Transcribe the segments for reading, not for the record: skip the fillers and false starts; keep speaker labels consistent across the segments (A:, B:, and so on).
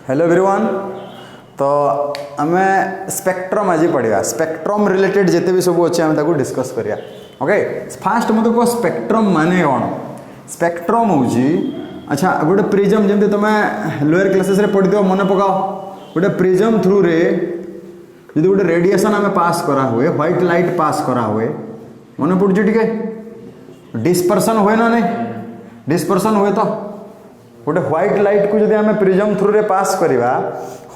A: Hello everyone. तो आम spectrum आज पढ़ा स्पेक्ट्रम रिलेटेड जिते भी सब अच्छे आम डिस्कस करिया। ओके फास्ट मत कह स्पेक्ट्रम माने कौन। स्पेक्ट्रम हूँ अच्छा गोटे प्रिज्म जमी तुम लोअर क्लासेस पढ़ी मन पकाओ गोटे प्रिज्म थ्रू रे जो गोटे रेडिएशन आम पास करा हुए व्हाइट लाइट पास करा हुए मन पड़ुची टिके डिस्पर्सन हुए ना नहीं डिस्पर्सन हुए तो गोटे व्हाइट लाइट को जब आम प्रिज्म थ्रू रे पास करवा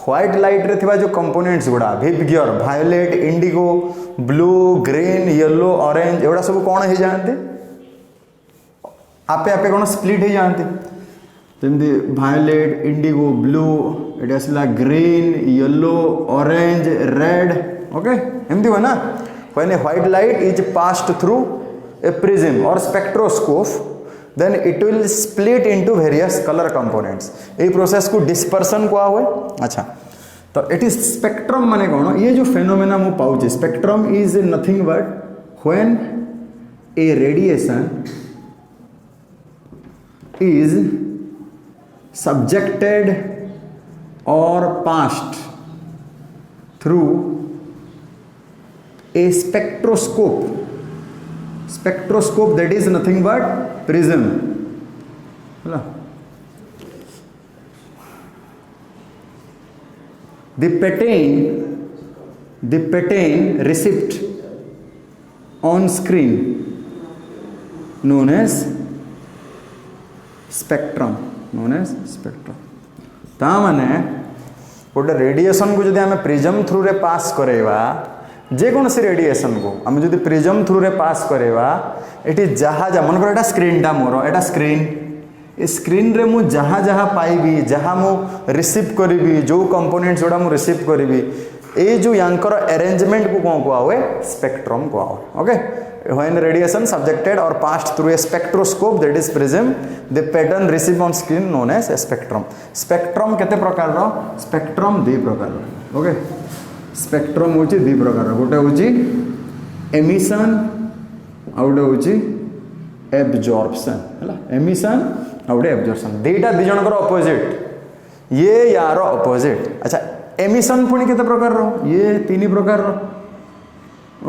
A: व्हाइट लाइट रे थिबा जो कंपोनेंट्स गुड़ा विवगियर violet indigo blue green yellow orange एगुड़ा सब कौन हो जाते आपे आपे कौन स्प्लिट हो जाते जमी वायोलेट इंडिगो ब्लू ये आसला green yellow orange red okay एमती हुए ना when a white light is passed through a prism और spectroscope then it will split into various color components ये प्रोसेस को डिस्पर्सन कुआ हुए। अच्छा तो इट इज स्पेक्ट्रम माने कौन ये जो फेनोमेना मु पाउचे spectrum is nothing but when a radiation is subjected और passed through a spectroscope that is nothing but prism the pattern received on screen known as spectrum ता माने गोटे रेडिएशन को जब आम प्रिज्म थ्रू रे पास करेवा जेकोसी रेडिएशन को आम जो प्रिज्म थ्रू रे पास करवा ये जहाँ जहाँ मन कर स्क्रीनटा मोर एटा स्क्रीन ए स्क्रीन रे मु जहाँ जहाँ पाइबी जहाँ मु रिसीव करी जो कंपोनेंट्स जोड़ा मु रिसीव करी ये जो यांकर अरेंजमेंट को कौन कहा हुए स्पेक्ट्रम कहा हुए। ओके व्हेन रेडिएशन सब्जेक्टेड और passed through a spectroscope that is prism the pattern receive on screen known as spectrum. Spectrum केते प्रकार रो स्पेक्ट्रम दो प्रकार रो। ओके स्पेक्ट्रम हूँ दु प्रकार गोटे हूँ एमिशन आ गोटे हूँ एब्जॉर्प्शन है एमिशन आ गोटे एब्जॉर्प्शन दीटा दी जनकर अपोजिट ये यार अपोजिट। अच्छा एमिशन पुणी केते प्रकार रो ये तीन प्रकार रो।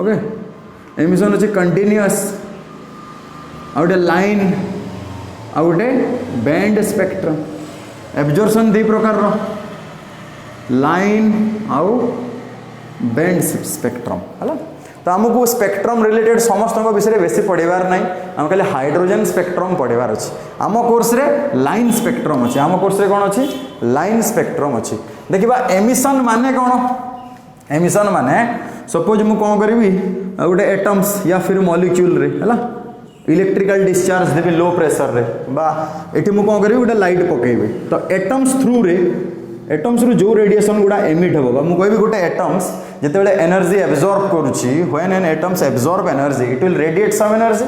A: ओके एमिशन हूँ कंटिन्यूअस आ गोटे लाइन आ गोटे बैंड स्पेक्ट्रम। एब्जॉर्प्शन दो प्रकार रो लाइन आउ बैंड स्पेक्ट्रम है तो आमको स्पेक्ट्रम रिलेटेड समस्त विषय बेसी पढ़ार ना आम खाली हाइड्रोजन स्पेक्ट्रम पढ़ार अच्छे आम कोर्स रे लाइन स्पेक्ट्रम अच्छे आम कोर्स रे कौन अच्छी लाइन स्पेक्ट्रम अच्छी। देखा एमिशन माने कौन एमिशन माने सपोज मु कौन करी गोटे एटम्स या फिर मॉलिक्यूल रे है इलेक्ट्रिकल डिस्चार्ज देवी लो प्रेशर रे बा एटी मु कौन करी गोटे लाइट पकेबी तो एटम्स थ्रू रे एटम्स रु जो रेडिएशन गुड़ा एमिट हम मुझे कहबी गोटे एटम्स जिते एनर्जी एब्जॉर्ब करुच्ची when an atoms absorb energy it will radiate some energy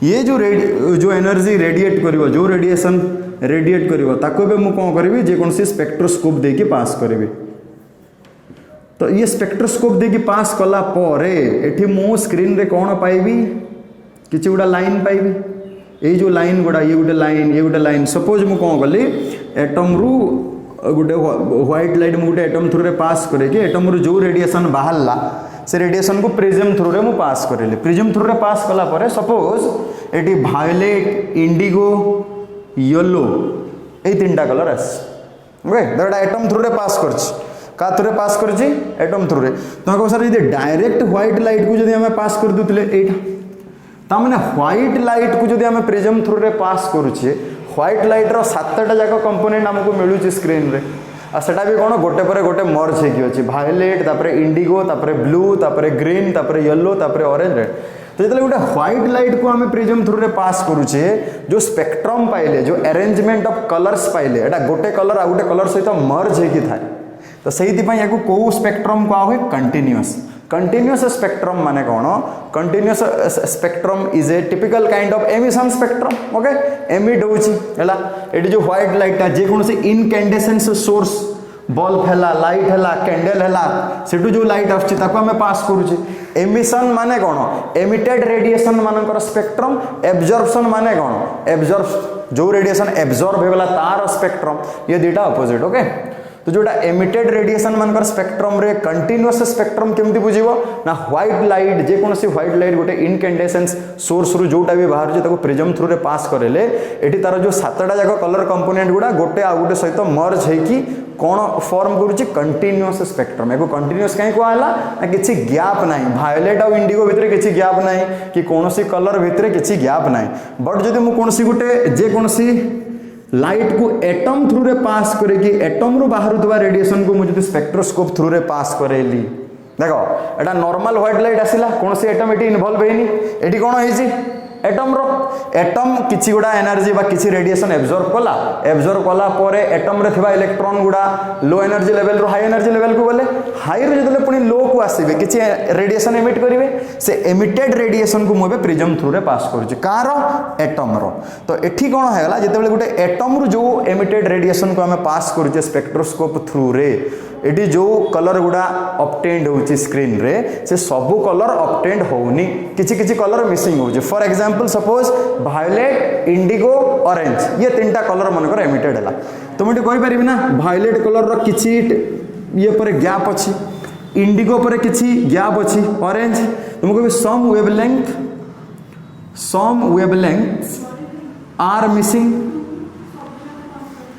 A: ये जो एनर्जी रेडिएट करिवो जो रेडिएशन रेडिएट करिवो ताको बे मु कोन करबी जे कोनसी स्पेक्ट्रोस्कोप देकी पास करबी तो ये स्पेक्ट्रोस्कोप देकी पास कला परे एठी मु स्क्रीन रे कोन पाइबी किछि गुड़ा लाइन पाइबी ये जो लाइन गुड़ा ये गोटे लाइन सपोज मु कोन कली एटम रु गोटे व्हाइट लाइट मुझे गोटे एटम थ्रू रे पास करके एटम रु जो रेडिएशन बाहरला से रेडिएशन को प्रिज्म थ्रू रे मु पास करेली प्रिज्म थ्रू रे पास कला परे suppose eighty violet Indigo yellow ये तीनटा कलर आस ओके देखा एटम थ्रू रे पास का थ्रू रे पास करछि एटम थ्रू रे तो सर यदि डायरेक्ट व्हाइट लाइट को जब आम पास कर दूले एटा ताने व्हाइट लाइट को जब आम प्रिज्म थ्रू रे पास करुचे व्हाइट लाइट रो 7टा जाक कंपोनेंट आमको मिलूची स्क्रीन रे आ सेटा भी कौन गोटे पर गोटे मर्ज होगी अच्छी वायोलेट तापरे इंडिगो तापरे ब्लू तापरे ग्रीन तापरे येलो तापरे ऑरेंज रेड तो जो गोटे व्हाइट लाइट को आम प्रिज्म थ्रू रे पास करुचे जो स्पेक्ट्रम पाइले जो अरेंजमेंट ऑफ कलर्स पाइले एटा गोटे कलर आ गोटे कलर सहित मर्ज होगी थाए तो से कौ स्पेक्ट्रम कहा हुए कंटिन्यूअस स्पेक्ट्रम माने कौन continuous spectrum is a typical kind of emission spectrum. Okay emit होला ये जो व्हाइट लाइट जेकोसी इनकैंडेसेंस सोर्स बल्ब है लाइट है कैंडल है सेठू जो लाइट आम पास करुचे एमिशन माने कौन एमिटेड रेडिएशन मानकर स्पेक्ट्रम एब्जॉर्प्शन माने कौन एब्जॉर्ब जो रेडिएशन एब्जॉर्ब होगा तार स्पेक्ट्रम ये दुटा अपोजिट। ओके तो जोटा एमिटेड रेडिएशन मानकर स्पेक्ट्रम रे कंटिन्यूअस स्पेक्ट्रम केमती बुझिबो ना व्हाइट लाइट जे कोनसी व्हाइट लाइट गोटे इनकैंडेसेंस सोर्स रु जोटा भी बाहर जे ताको प्रिज्म थ्रू रे पास करेले एठी तार जो सातटा जाक कलर कंपोनेंट गुडा गोटे आ गोटे सहित मर्ज हेकी कौन फॉर्म करूची कंटिन्यूअस स्पेक्ट्रम एको कंटिन्यूअस काई को आला ना किछि गैप नाही वायलेट और इंडिगो भितरे किछि गैप नाही कि कोनोसी कलर भितरे किछि गैप नाही बट जदि मु कोनसी गोटे जे कोनसी लाइट को एटम थ्रू रे पास करे कि एटम रु बाहर दुवा रेडिएशन को मु जदि स्पेक्ट्रोस्कोप थ्रू रे पास करेली देखो एटा नॉर्मल व्हाइट लाइट आसिला कोनसी एटम एटी इन्वॉल्व हेनी एटी कोन हेछि एटम किछि गुडा एनर्जी बा किछि रेडिएशन एब्जॉर्ब कला परे एटम रे थिबा इलेक्ट्रॉन गुडा लो एनर्जी लेवल रो हाई एनर्जी लेवल को बोले हाई रो जदले पुनी लो को आसीबे किछि रेडिएशन एमिट करिवे से एमिटेड रेडिएशन को मोबे प्रिज्म थ्रू रे पास करूची कार एटम रो तो एठी कोन हेला जतेबेले गुटे एटम रो जो एमिटेड रेडिएशन को हमें पास करूचे स्पेक्ट्रोस्कोप थ्रू रे एटी जो कलर गुडा ऑब्टेन्ड होची स्क्रीन रे से सब कलर ऑब्टेन्ड होउनी किछि किछि कलर मिसिंग होची for example suppose violet indigo orange ये तीनटा कलर मनकर एमिटेड हैला तो मुठी कहि परिबी ना वायलेट कलर रो किछि ये पर गैप अछि इंडिगो पर किछि गैप अछि ऑरेंज तुमको कहबी some wavelength are missing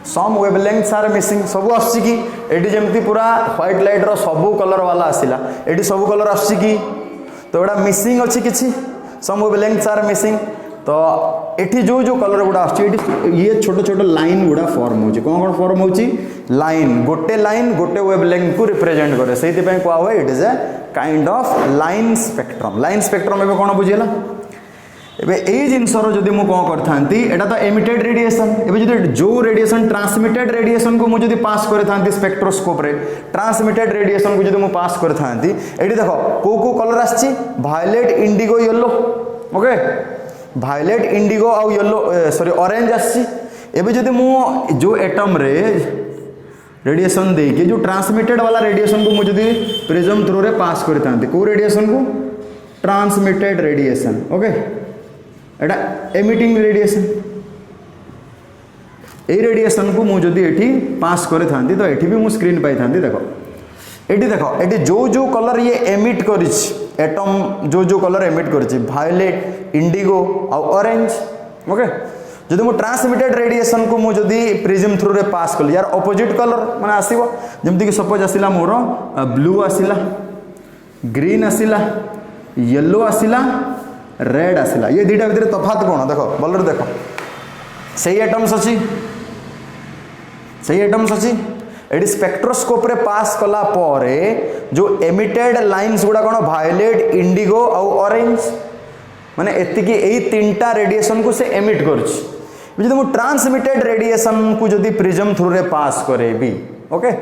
A: some wavelengths are missing सब आछि कि एटी जेमती पूरा व्हाइट लाइट रो सब कलर वाला आसिला एटी सब कलर आछि कि तो एटा मिसिंग अछि किछि सम वेवलेंथ्स आर मिसिंग तो एठी जो जो कलर गुडा आछि एटी ये छोटो छोटो लाइन गुडा फॉर्म होछि कोन फॉर्म होछि लाइन गोटे वेवलेंथ को रिप्रेजेंट करे सेति पय कोआ होय it is a kind of line spectrum एबे कोन बुझियला एबे एई जिंसरो जदि मु कोन करथांती एटा तो एमिटेड रेडिएशन एबे जदि जो रेडिएशन ट्रांसमिटेड रेडिएशन को मु जदि पास करथांती स्पेक्ट्रोस्कोप रे ट्रांसमिटेड रेडिएशन को जदि मु पास करथांती एटी देखो को कलर आछि violet indigo yellow okay violet indigo आ येलो सॉरी ऑरेंज आछि एबे जदि मु जो एटम रे रेडिएशन दे के जो ट्रांसमिटेड वाला रेडिएशन को मु जदि प्रिज्म थ्रू रे पास करथांती को रेडिएशन को ट्रांसमिटेड रेडिएशन ओके एटा एमिटिंग रेडिएशन ए रेडिएशन को मु जदि एठी पास करे थांती तो एठी भी मु स्क्रीन पाई थांती देखो एठी जो जो कलर ये एमिट करिछ एटम जो कलर एमिट करिछ वायलेट इंडिगो और ऑरेंज ओके जदि मु ट्रांसमिटेड रेडिएशन को मु जदि प्रिज्म थ्रू रे पास कली यार ऑपोजिट कलर माने आसीबो जेमति कि सपोज आसीला मोर ब्लू आसीला ग्रीन आसीला येलो आसीला रेड आसीला ये दुटा भितर तफात कोन देखो बलर देखो सही एटम्स अछि एडी स्पेक्ट्रोस्कोप रे पास कला परे जो एमिटेड लाइंस गुडा कोन वायलेट इंडिगो और ऑरेंज माने एतिकी एई तीनटा रेडिएशन को से एमिट करछि जदि मु ट्रांसमिटेड रेडिएशन को जदि प्रिज्म थ्रू रे पास करेबी ओके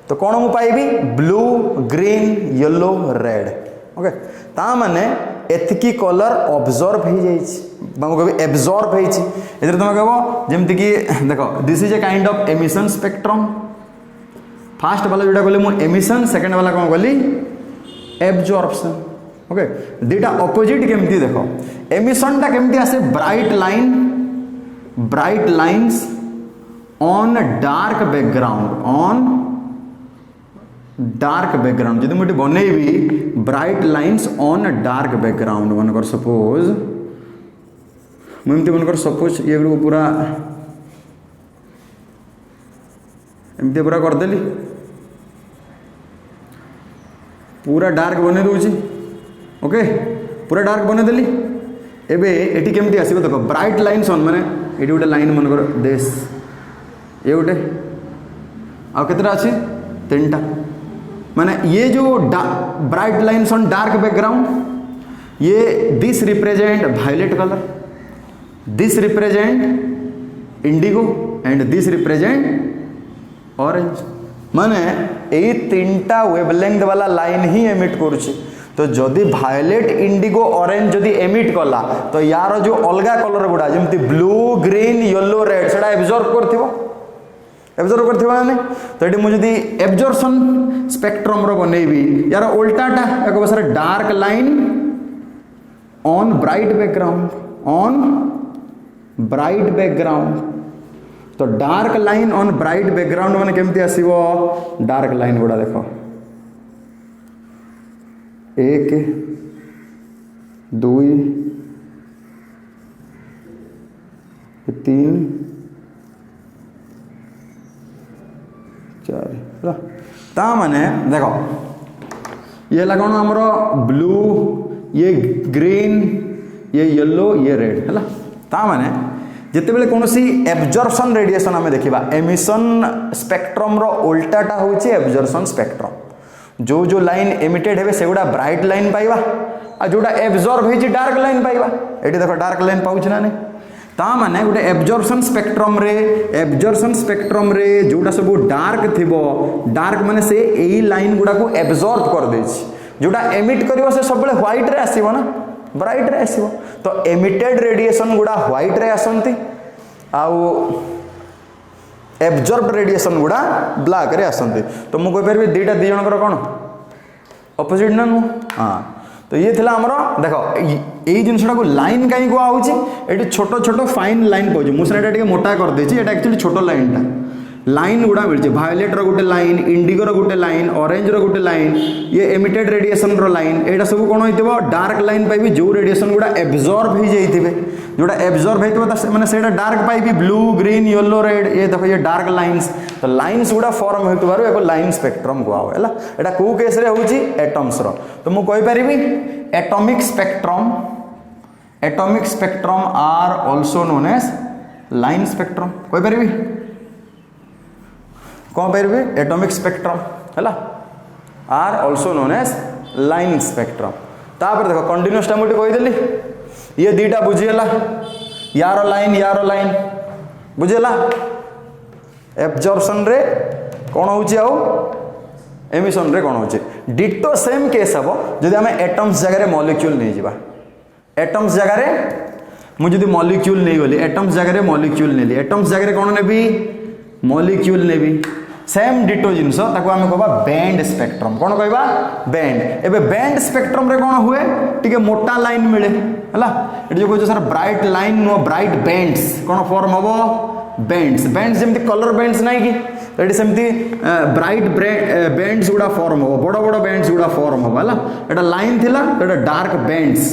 A: तो कोन मु पाइबी blue green yellow red okay ता माने एतिकी कलर ऑब्जर्व हो जाइछि बामु कहबी एब्जॉर्ब होइछि एतिर तुम कहबो जेमति कि देखो this is a kind of emission spectrum first वाला जोटा कहले मु एमिशन सेकंड वाला कोन कहली एब्जॉर्प्शन ओके दुटा ऑपोजिट केमति देखो एमिशन टा केमति आसे bright lines on dark background जदि मुझे बनैबी bright lines on dark background मनकर सपोज मुझे मनकर सपोज ये पूरा एमती पूरा करदेली पूरा डार्क बने दूची ओके पूरा डार्क बने देली एबे एटी केमती आसीबो देखो ब्राइट लाइंस ऑन माने एटी गोटे लाइन मनकर देश ये गोटे आ केतरा अछि तीनटा माने ये जो bright lines on dark background ये this represent violet colour this represent indigo and this represent orange माने ए तीनटा वेवलेंथ वाला लाइन ही एमिट करुछि तो जदि वायलेट इंडिगो ऑरेंज जदि एमिट कला तो यार जो अलगा कलर गुडा जेमति ब्लू ग्रीन येलो रेड सेटा एब्जॉर्ब करथिबो माने तो एटी मु जदि एब्जॉर्प्शन स्पेक्ट्रम रो बनेबी यार उल्टाटा एक बसर dark line on bright background तो dark line on bright background माने केमती आसीबो डार्क लाइन गुडा देखो 1 2 3 4 ହେଲା ता माने देखो ये लगन हमर ब्लू ये ग्रीन ये येलो ये रेड है ता माने जिते बेले कौन सी एब्जॉर्प्शन रेडिएशन आम देखा एमिशन स्पेक्ट्रम रो उल्टाटा होची एब्जॉर्प्शन स्पेक्ट्रम जो जो लाइन एमिटेड है सेगुड़ा ब्राइट लाइन पाइबा आ जोड़ा एब्जॉर्ब होची डार्क लाइन पाइबा एटी देखो डार्क लाइन पाउछ ना नहीं ता माने गोटे एब्जॉर्प्शन स्पेक्ट्रम रे जोड़ा सब डार्क थिबो डार्क माने से एई लाइन गुडा को एब्जॉर्ब कर देछि जोड़ा एमिट करिवो से सब बेले व्हाइट रे आसीबो ना ब्राइट रे आसीबो तो एमिटेड रेडिएशन गुडा व्हाइट रे आसंती आउ एब्जॉर्ब्ड रेडिएशन गुडा ब्लैक रे आसंती तो मु कहि परबे दीटा दी जनकर कोन ऑपोजिट ना नु हां तो ये थिला हमरो देखो एई जिंसटा को लाइन काई को आउची एटी छोटो छोटो फाइन लाइन पाउची मु सेटा टिके मोटा कर देची एटा एक्चुअली छोटो लाइन टा लाइन गुडा मिलছে भायोलेट रो गोटे लाइन इंडिगो रो गोटे लाइन ऑरेंज रो गोटे लाइन ये एमिटेड रेडिएशन रो लाइन एटा सब कोन होइतबो डार्क लाइन पाइबी जो रेडिएशन गुडा एब्जॉर्ब हो जाइथिबे जोटा एब्जॉर्ब होइतबो त माने सेटा डार्क पाइबी ब्लू ग्रीन येलो रेड ये देखो ये डार्क लाइंस तो लाइंस गुडा फॉर्म होइतबारो एको लाइन स्पेक्ट्रम को आवे हला एटा को केस रे होची एटम्स रो तो मु कहि परिबी atomic spectrum are also known as line spectrum कहि परिबी कौन पारे एटॉमिक स्पेक्ट्रम है are also known as line spectrum तापर देखो कंटिन्यूस टा मुझे कहीदेली ये दीटा बुझीगला यार लाइन बुझीगला एब्जॉर्प्शन रे कौन होची आउ एमिशन रे कौन होची डिटो सेम केस हबो जदि हमें एटम्स जगह रे मॉलिक्यूल नहीं जिबा एटम्स जगह रे मु जदि मॉलिक्यूल नहीं गली एटम्स जगह रे मॉलिक्यूल नेली एटम्स जगह रे कौन नेबी मॉलिक्यूल नेबी सेम डिटो जिनस ताको आमे कहबा बैंड स्पेक्ट्रम कोन कहबा बैंड एबे बैंड स्पेक्ट्रम रे कोन हुए टिके मोटा लाइन मिले हला एटी जो कहजो sir bright line no bright bands कोन फॉर्म हबो बैंड्स जेमति कलर बैंड्स नाही कि एटी सेमति ब्राइट बैंड्स गुडा फॉर्म हबो बड़ बड़ बैंड्स गुडा फॉर्म हबो हला एटा लाइन थिला एटा dark bands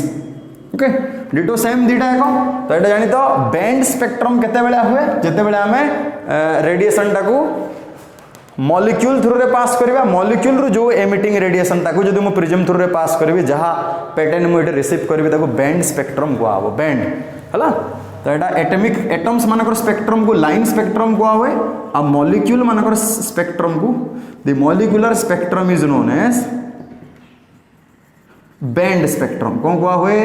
A: okay ditto same दीटा एको तो एटा जानि तो बैंड स्पेक्ट्रम केते बेला हुए जते बेला हमें रेडिएशन टाको मॉलिक्यूल थ्रू रे पास करबा मॉलिक्यूल रो जो एमिटिंग रेडिएशन ताको जदि मु प्रिज्म थ्रू रे पास करबी जहा पैटर्न मु एटे रिसीव करबी ताको बैंड स्पेक्ट्रम को आबो बैंड हला तो एटा एटॉमिक एटम्स मानकर स्पेक्ट्रम को लाइन स्पेक्ट्रम को आवे आ मॉलिक्यूल मानकर स्पेक्ट्रम को the molecular spectrum is known as band spectrum कोन को आवे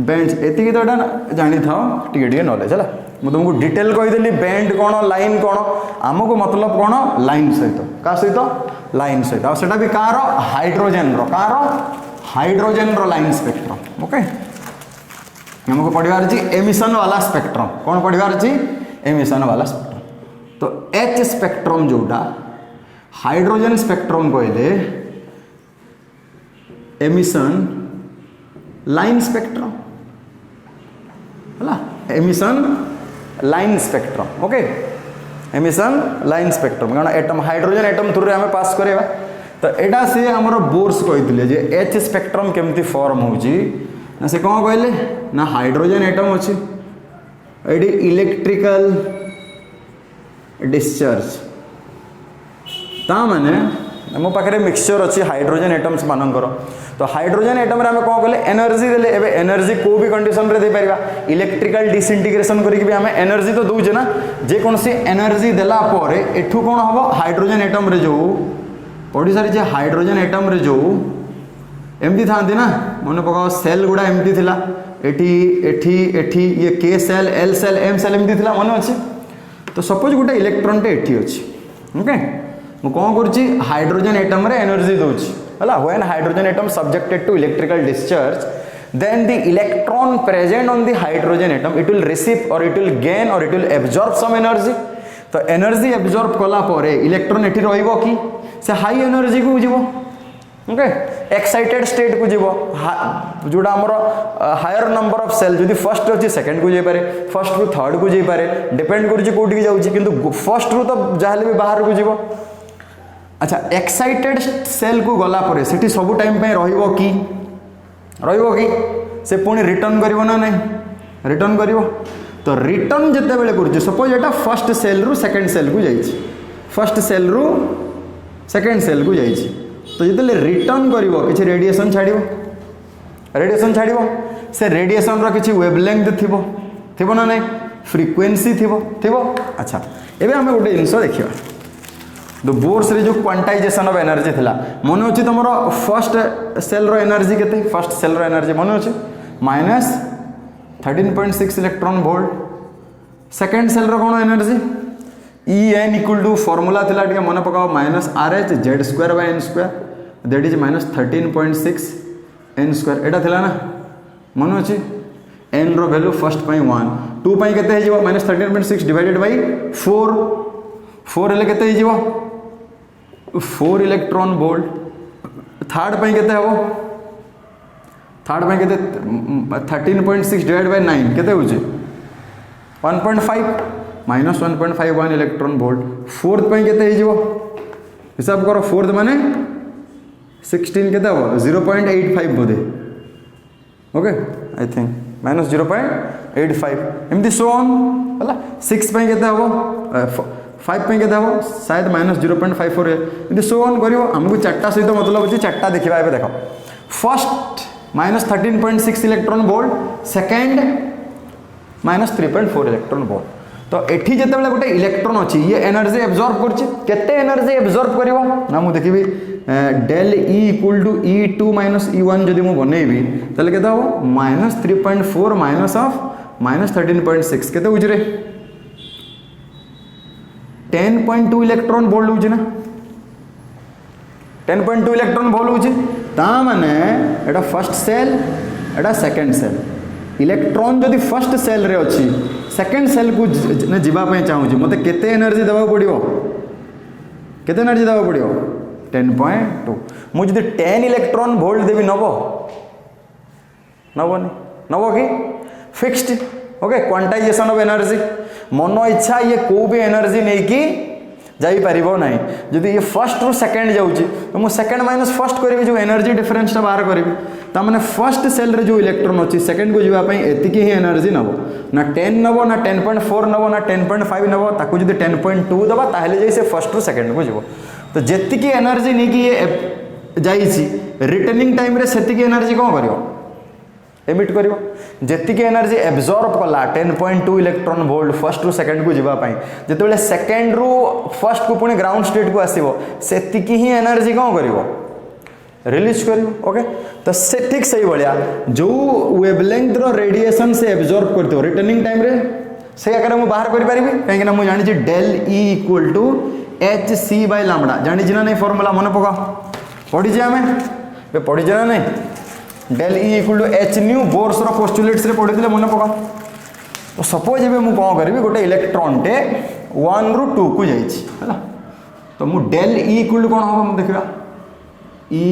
A: बैंड एति तो एटा जानि थाओ टिके टिके नॉलेज हला मु तुमको डिटेल कहि देली बैंड कोन लाइन कोन हमको मतलब कोन लाइन सहित का सहित लाइन सहित आ सेटा भी कार हाइड्रोजन रो लाइन स्पेक्ट्रम ओके हमको पढ़िबार छी एमिशन वाला स्पेक्ट्रम कोन पढ़िबार छी एमिशन वाला स्पेक्ट्रम तो एच स्पेक्ट्रम जोटा हाइड्रोजन स्पेक्ट्रम कहले एमिशन लाइन स्पेक्ट्रम हला emission line spectrum okay emission line spectrum कारण एटम हाइड्रोजन एटम थ्रू रे हमें पास करेबा तो एटा से हमर बोर्स कहितले जे एच स्पेक्ट्रम केमती फॉर्म होजी ना से कोन कहले ना हाइड्रोजन एटम अछि एडी इलेक्ट्रिकल डिस्चार्ज ता माने मो पाखरे मिक्सचर अछि हाइड्रोजन एटम्स मानकर तो हाइड्रोजन एटम रे हमें कोन कहले एनर्जी देले एबे एनर्जी को भी कंडीशन रे दे परिबा इलेक्ट्रिकल डिसइंटीग्रेशन करिक भी हमें एनर्जी तो दोजे ना जे कोन से एनर्जी देला परे एठू कोन हबो हाइड्रोजन एटम रे जो पड़ी सारी जे हाइड्रोजन एटम रे जो एमती थांती ना मन पकाओ सेल गुडा एमती थिला एठी एठी एठी ये K shell L shell M shell एमती थिला मन अछि तो सपोज गुटा इलेक्ट्रॉन टे एठी अछि ओके मु कोन करछि हाइड्रोजन एटम रे एनर्जी दोछि हला when hydrogen atom subjected to electrical discharge then the electron present on the hydrogen atom it will receive or it will gain or it will absorb some energy तो energy absorb कला परे electron एठी रहइबो कि से high energy को जीवो okay excited state को जीव जोड़ा आमर हायर नंबर ऑफ सेल जदि फर्स्ट अच्छी सेकंड को जाई पारे फर्स्ट रु थर्ड को जाई पारे डिपेंड करूँ कौटी जाऊँगी किंतु फर्स्ट रु तो जहाँ भी बाहर को जीव। अच्छा एक्साइटेड सेल को गला परे सेठी सब टाइम पे रहिबो कि से पुणी रिटर्न करिवो ना नहीं रिटर्न करिवो तो रिटर्न जिते बेले करूँ सपोज एटा फर्स्ट सेल रु सेकंड सेल को जाइछि फर्स्ट सेल रु सेकंड सेल को जाइछि तो जिते रिटर्न करिवो किछि रेडिएशन छाड़िवो से रेडिएशन रो किछि वेवलेंथ थिबो ना नहीं फ्रीक्वेंसी थिबो। अच्छा एबे हमें गोटे जिनस देखिबा तो बोर्स रे जो क्वांटाइजेशन ऑफ एनर्जी थिला मन अछि तमरो फर्स्ट सेल रो एनर्जी केते फर्स्ट सेल रो एनर्जी मन अछि -13.6 इलेक्ट्रॉन वोल्ट सेकंड सेल रो कोन energy En equal to formula थिला टिके मन पकाओ -RH z² that is -13.6 n² एटा थिला ना मन अछि n रो वैल्यू फर्स्ट पई 1 2 पई केते हे जिवो -13.6 डिवाइडेड बाय 4 हेले केते हे जिवो 4 इलेक्ट्रॉन वोल्ट थर्ड पई केते हबो थर्ड पई केते 13.6 डिवाइडेड बाय 9 केते होची 1.5 -1.51 इलेक्ट्रॉन वोल्ट फोर्थ पई केते हे जिवो हिसाब करो फोर्थ माने 16 केते हबो 0.85 बोधे ओके आई थिंक -0.85 एमती सो ऑन हला 6 पई केते हबो 5 पई केते हबो शायद -0.54 एमती सो ऑन करियो हमको चारटा सहित मतलब अछि चारटा देखिबा एबे देखो first -13.6 electron volt second -3.4 electron volt तो एठी जते बेले गोटे इलेक्ट्रॉन अछि ये एनर्जी एब्जॉर्ब करछि केते एनर्जी एब्जॉर्ब करिवो ना मु देखिबी del E equal to E2 - E1 जदि मु बनेबी तले केते हो -3.4 माइनस ऑफ -13.6 केते होछि रे 10.2 इलेक्ट्रॉन वोल्ट होछि ना 10.2 इलेक्ट्रॉन वोल्ट होछि ता माने एटा फर्स्ट सेल एटा सेकंड सेल इलेक्ट्रॉन जदि फर्स्ट सेल रे अछि सेकंड सेल को ने जीवा पय चाहूँ मते केते एनर्जी देबा पड़ियो केते एनर्जी देबा पड़ियो 10.2 मु जदि 10 इलेक्ट्रॉन वोल्ट देबी नबो कि fixed okay quantization of energy मन इच्छा ये को भी एनर्जी नहीं कि जाई परिबो नहीं जदि ये फर्स्ट रु सेकंड जाउची तो मु सेकंड माइनस फर्स्ट करबी जो एनर्जी डिफरेंस ता बाहर करबी ता माने फर्स्ट सेल रे जो इलेक्ट्रॉन अछि सेकंड को जीवा पई एतिकी ही एनर्जी नबो ना 10 नबो ना 10.4 नबो ना 10.5 नबो ताकू जदि 10.2 दबा ताहले जै से फर्स्ट रु सेकंड को जीवो तो जेतिकी एनर्जी नहीं कि ये जाइछि रिटर्निंग टाइम रे सेतिकी एनर्जी कोन करियो एमिट करियो जेतिकी एनर्जी एब्जॉर्ब कला 10.2 इलेक्ट्रॉन वोल्ट फर्स्ट रु सेकंड को जीवा पई जेते बेले सेकंड रु फर्स्ट को पुनी ग्राउंड स्टेट को आसीबो सेतिकी ही एनर्जी कोन करियो रिलीज करियो ओके तो से ठीक सही भलिया जो वेवलेंथ रो रेडिएशन से एब्जॉर्ब करतो रिटर्निंग टाइम रे से आकर मु बाहर करि परिबी काहे ना मु जानि छी del E equal to hc by lambda जानि छी ना नहीं फार्मूला मन पका पढी जे हमें बे पढी जे ना नहीं del E equal to h nu Bohr's रो पोस्टुलेट्स रे पढिले मन पका तो सपोज एबे मु कोन करबी गोटे इलेक्ट्रॉन टे 1 रु 2 को जाई छी हला तो मु डेल E इक्वल टू कोन हो हम देखिबा E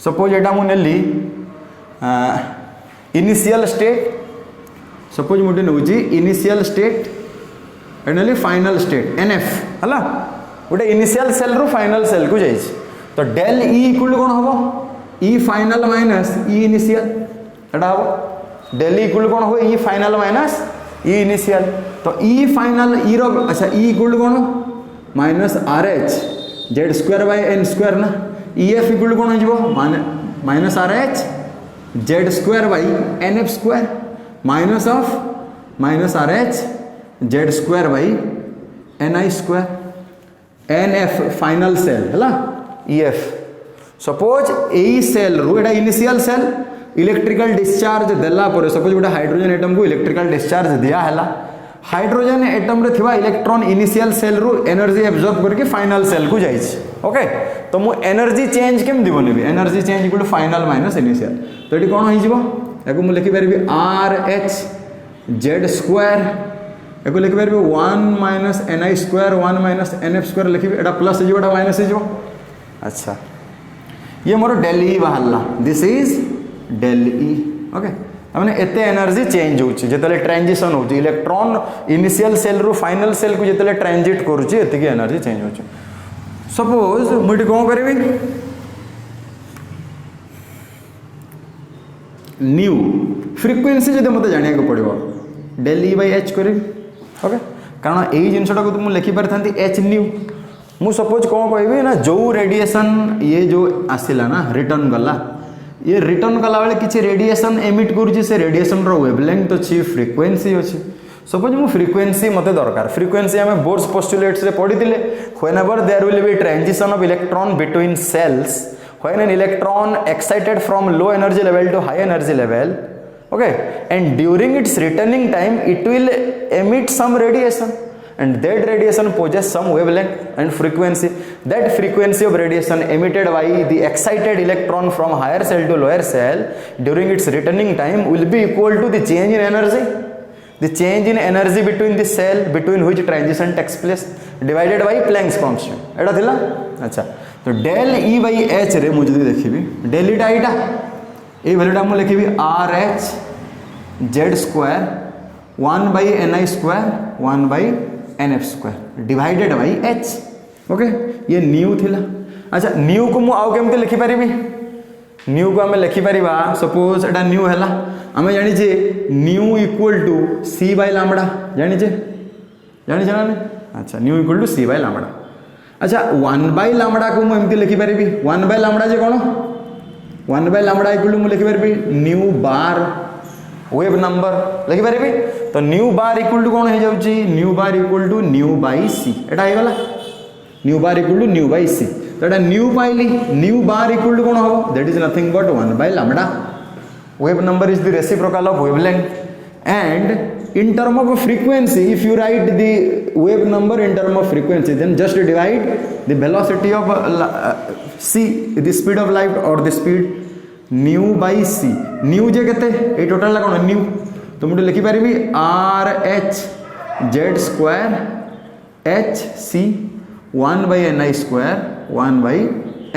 A: सपोज एटा मु नेली इनिशियल स्टेट सपोज मुटे नउची इनिशियल स्टेट एनली फाइनल स्टेट NF हला गोटे इनिशियल सेल रु फाइनल सेल को जाई छी तो डेल E इक्वल कोन होबो E final minus E initial एटा होबो डेल E इक्वल कोन हो E final minus E initial तो E फाइनल E रो अच्छा E इक्वल कोन minus RH z² by n² ना EF इक्वल कोन हो जिवो minus RH z² by nf² minus of minus RH z² by ni² nf final shell हला EF suppose ए सेल रु एटा इनिशियल सेल इलेक्ट्रिकल डिस्चार्ज देला पर सपोज गोटे हाइड्रोजन एटम को इलेक्ट्रिकल डिस्चार्ज दिया हला हाइड्रोजन एटम रे थिबा इलेक्ट्रॉन इनिशियल सेल रु एनर्जी एब्जॉर्ब करके फाइनल सेल को जाई छी ओके तो मु एनर्जी चेंज केम दिबो नेबी energy change equal to final minus initial तो एटी कोन होई जिवो एको मु लिखि परबी RH z² एको लिखि परबी 1 माइनस ni² 1 माइनस nf² लिखि एटा प्लस जिवो एटा माइनस जिवो अच्छा ये मोर डेल ई बाहरला this is del E okay मैंने एते एनर्जी चेंज होची जेतले ट्रांजिशन होची इलेक्ट्रॉन इनिशियल सेल रु फाइनल सेल को जेतले ट्रांजिट करूची एतिकी एनर्जी चेंज होची सपोज मुझे कौन करी न्यू फ्रिक्वेन्सी जब मत जाना पड़ो डेल ई बाई एच करी ओके कारण यही जिनटा को मुझे लिखिपार था एच न्यू मु सपोज कौन कह ना जो रेडिएशन ये जो आसला ना रिटर्न गला ये रिटर्न कला बेले किसी रेडिएशन एमिट करुच्ची से रेडिएशन वेवलेंथ अच्छी फ्रिक्वेन्सी अच्छी सपोज मु फ्रिक्वेन्सी मत दरकार फ्रिक्वेन्सी आम बोर्स पोस्टुलेट्स रे पढ़ी whenever there will be transition of electron between shells when an electron excited from low energy level to high energy level okay and during its returning time it will emit some radiation and that radiation possess some wavelength and frequency that frequency of radiation emitted by the excited electron from higher cell to lower cell during its returning time will be equal to the change in energy between the cell between which transition takes place divided by Planck's constant एटा थिला अच्छा तो del E by H रे मुझे देखिबी del E टा ये वैल्यूटा मुझे लिखी R H Z square 1 by n i square 1 by n f square divided by h okay ये न्यू थिला अच्छा न्यू को मुझे आउ केमती लिखिपारि न्यू को आम लिखिपर सपोज एटा न्यू है आम जाचे nu equal to c by lambda जाचे जाचे ना अच्छा nu equal to c by lambda अच्छा 1 बाय लामड़ा को मुझे लिखिपारि 1 बाय लामड़ा जे कौन 1 बाय लामड़ा इक्वल टू मुझे लिखिपारि न्यू बार वेव नंबर लिखिपारि तो न्यू बार इक्वल टू कौन हो जाउची nu bar equal to nu by c एटा हो गला nu bar equal to nu by c तो एटा न्यू पाइली न्यू बार इक्वल टू कौन हो that is nothing but 1 by lambda wave number is the reciprocal of wavelength and in term of frequency if you write the wave number in term of frequency then just divide the velocity of c the speed of light or the speed nu by c nu जे केते ए total ला कोन nu तो मुझे लिखि परिबी r h z square h c 1 by n i square 1 by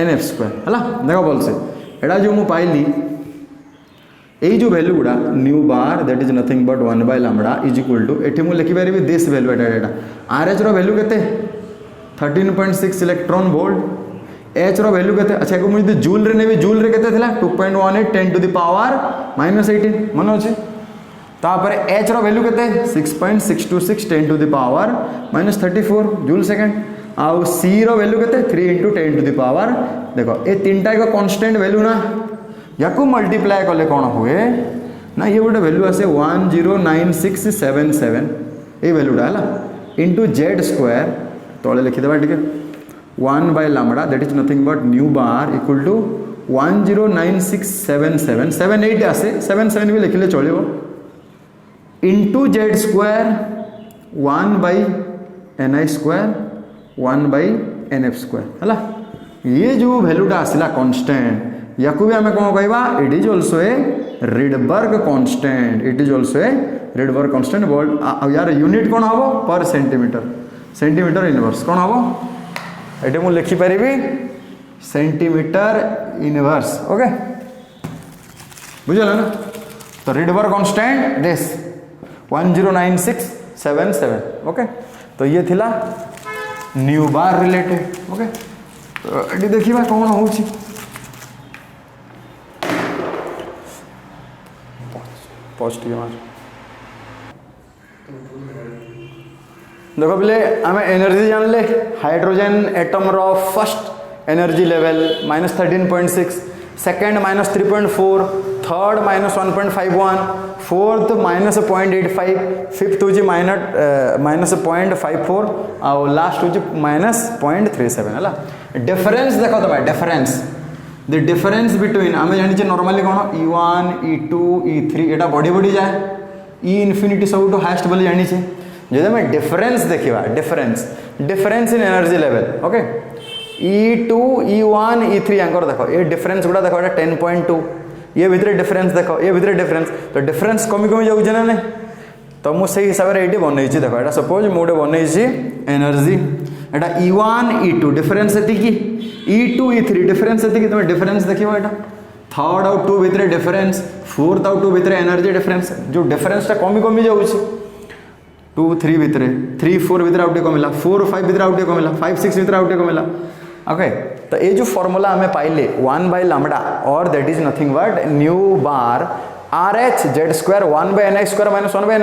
A: n f square हला देखो बोल से एडा जो मु पाइली यही जो वैल्यू गुड़ा nu bar that is nothing but 1 by lambda is equal to एठी मु लिखि परिबी दिस वैल्यू एटा आर एच रो वैल्यू केते 13.6 इलेक्ट्रॉन वोल्ट एच रो वैल्यू केते अच्छा को मुझे जूल रे नेबी जूल रे केते थिला 2.18 10 टू द पावर -18 मन अछि तापर एच रो वैल्यू केते 6.626 10 to the power -34 joule second आउ सी रो वैल्यू केते 3 * 10 टू द पावर देखो ए तीनटा एक कांस्टेंट वैल्यू ना या मल्टीप्लाय कले कौन हुए ना ये गोटे वैल्यू आसे 109677 ये वैल्यूटा है इंटू जेड स्क्वायर तले लिखिदेवा टे 1 by lambda that is nothing but nu bar equal to 109677 78 आसे 77 भी लिखिले चलो into z square 1 by n i square 1 by n f square है ये जो वैल्यूटा आसला कांस्टेंट या भी आम कौन कहवा it is also a Rydberg constant it is also a Rydberg constant world यार यूनिट कौन हम पर सेंटीमीटर इनवर्स कौन हम ये मुझे लिखिपारि सेंटीमीटर इनवर्स ओके बुझल ना तो रिडबर्ग कांस्टेंट दिस 109677 ओके तो ये थिला न्यू बार रिलेटेड ओके तो ये देखिए कौन हो पॉजिटिव मार देखो बोले आम एनर्जी जान ले हाइड्रोजन एटम रो first energy level -13.6 second -3.4 third -1.51 fourth -0.85 fifth हूँ -0.54 और लास्ट हूँ -0.37 है डिफरेंस देखो तो डिफरेंस द डिफरेंस बिटवीन आम जानी नॉर्मली कौन E1 E2 E3 एटा बढ़ी बढ़ी जाए E इनफिनिटी सब हाएस्ट बोली जानी जब आम डिफरेंस देखा difference in energy level okay E2 E1 E3 Anchor देखो ये डिफरेंस गुड़ा देखो 10.2 ये भितर डिफरेंस देखो ये भितर डिफरेंस तो डिफरेंस कमी कमी जाऊे ना नहीं तो मुझे हिसाब से ये बनई देखो यहाँ सपोज मुझे बनई एनर्जी एटा E1 E2 difference एतिकी E2 E3 difference एतिकी तुम डिफरेंस देखिबो एटा थर्ड आउ 2 भितर डिफरेंस फोर्थ आउ 2 भितर एनर्जी डिफरेंस जो डिफरेंस टा कमी कमी जाउची 2 3 भितर 3 4 भितर आउटे कमिला 4 5 भितर आउटे कमिला 5 6 भितर आउटे कमिला ओके तो ये जो फॉर्मूला हमें पाइले 1 बाय लैम्डा और that is nothing but nu bar RH z square 1 by nx square minus 1 by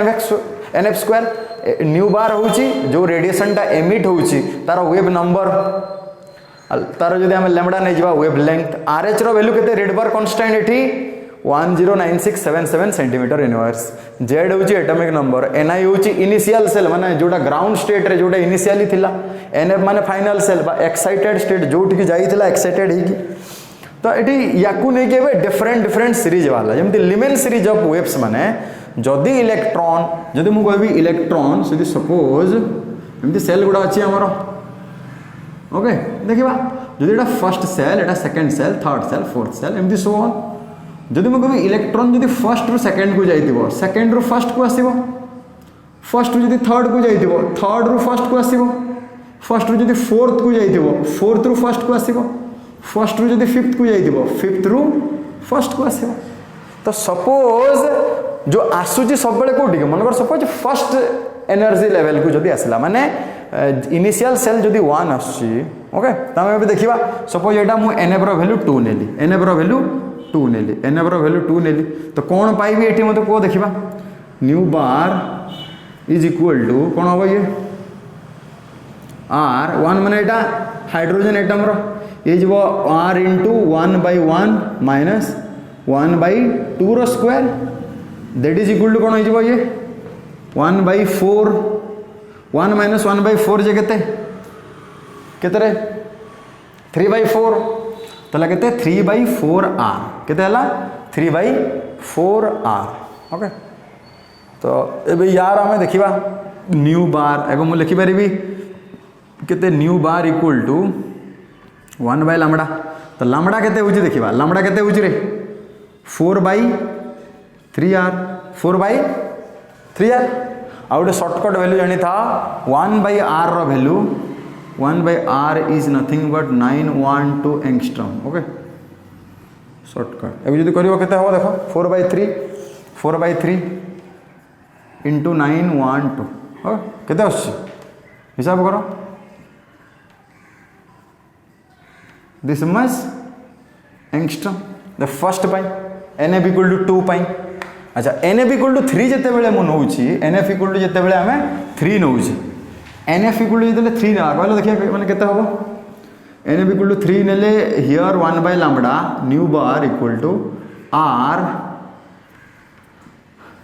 A: nf square nu bar होची जो रेडिएशन टा एमिट होची तार वेव नंबर तार जदि हम लैम्डा नै जिबा वेव लेंथ RH रो वैल्यू केते रेडबर कांस्टेंट एठी 109677 सेंटीमीटर इनवर्स z होची एटॉमिक नंबर ni होची इनिशियल सेल माने जोटा ग्राउंड स्टेट रे जोटा इनिशियली थिला nf माने फाइनल सेल बा एक्साइटेड स्टेट जोटी की जाई थिला एक्साइटेड ही की तो एटी याकू नै केबे डिफरेंट डिफरेंट सीरीज वाला जेमति लिमेन सीरीज ऑफ वेव्स माने जदि इलेक्ट्रॉन जदि मु कहबी इलेक्ट्रॉन सदी सपोज एमति सेल गुडा अछि हमरो ओके देखिबा जदि एटा फर्स्ट सेल एटा second shell third shell fourth shell एमति सो ऑन जदि मु कहबी इलेक्ट्रॉन जदि फर्स्ट रु सेकंड को जाइतिबो सेकंड रु फर्स्ट को आसीबो फर्स्ट रु जदि थर्ड को जाइतिबो थर्ड रु फर्स्ट को आसीबो फर्स्ट रु जदि फोर्थ को जाइतिबो फोर्थ रु फर्स्ट को आसीबो फर्स्ट रु जदि फिफ्थ को जाइतिबो फिफ्थ रु फर्स्ट को आसीबो तो सपोज जो आसुची सब बेले कोठी के मनकर सपोज फर्स्ट एनर्जी लेवल को जदि आसला माने इनिशियल सेल जदि 1 आसी ओके तमे भी देखिबा सपोज एटा मु nf रो वैल्यू 2 नेली nf रो वैल्यू 2 नेली nf रो वैल्यू 2 नेली तो कोन पाइबी एठी मते को देखिबा nu bar is equal to कोन होबो ये r 1 माने एटा हाइड्रोजन एटम रो ये जीवो r into 1 by 1 minus 1 by 2 रो square that is equal to कोन हो जीवो ये 1 by 4 1 minus 1 by 4 जे केते केते रे 3 by 4 तला केते 3 by 4 r केते हला 3 by 4 r ओके तो एबे यार हमें देखिबा न्यू बार एगो मु लिखि परिबी केते nu bar equal to 1 by lambda तो लैम्डा केते होची देखिबा लैम्डा केते होची रे 4 by 3r 4 by 3r आउट शॉर्टकट वैल्यू जानी था 1 by r रो value 1 by r is nothing but 912 angstrom okay shortcut एबे जदी करियो केते हो देखो 4 by 3 into 912 ओके केते आछि हिसाब करो this much angstrom the first pi nf equal to 2 पाई अच्छा nf equal to 3 जते बेले मु नउची nf equal to जते बेले हमें 3 नउची nf equal to जते 3 ना कहलो देखिया माने केते होबो nf equal to 3 नेले here 1 by lambda new bar equal to r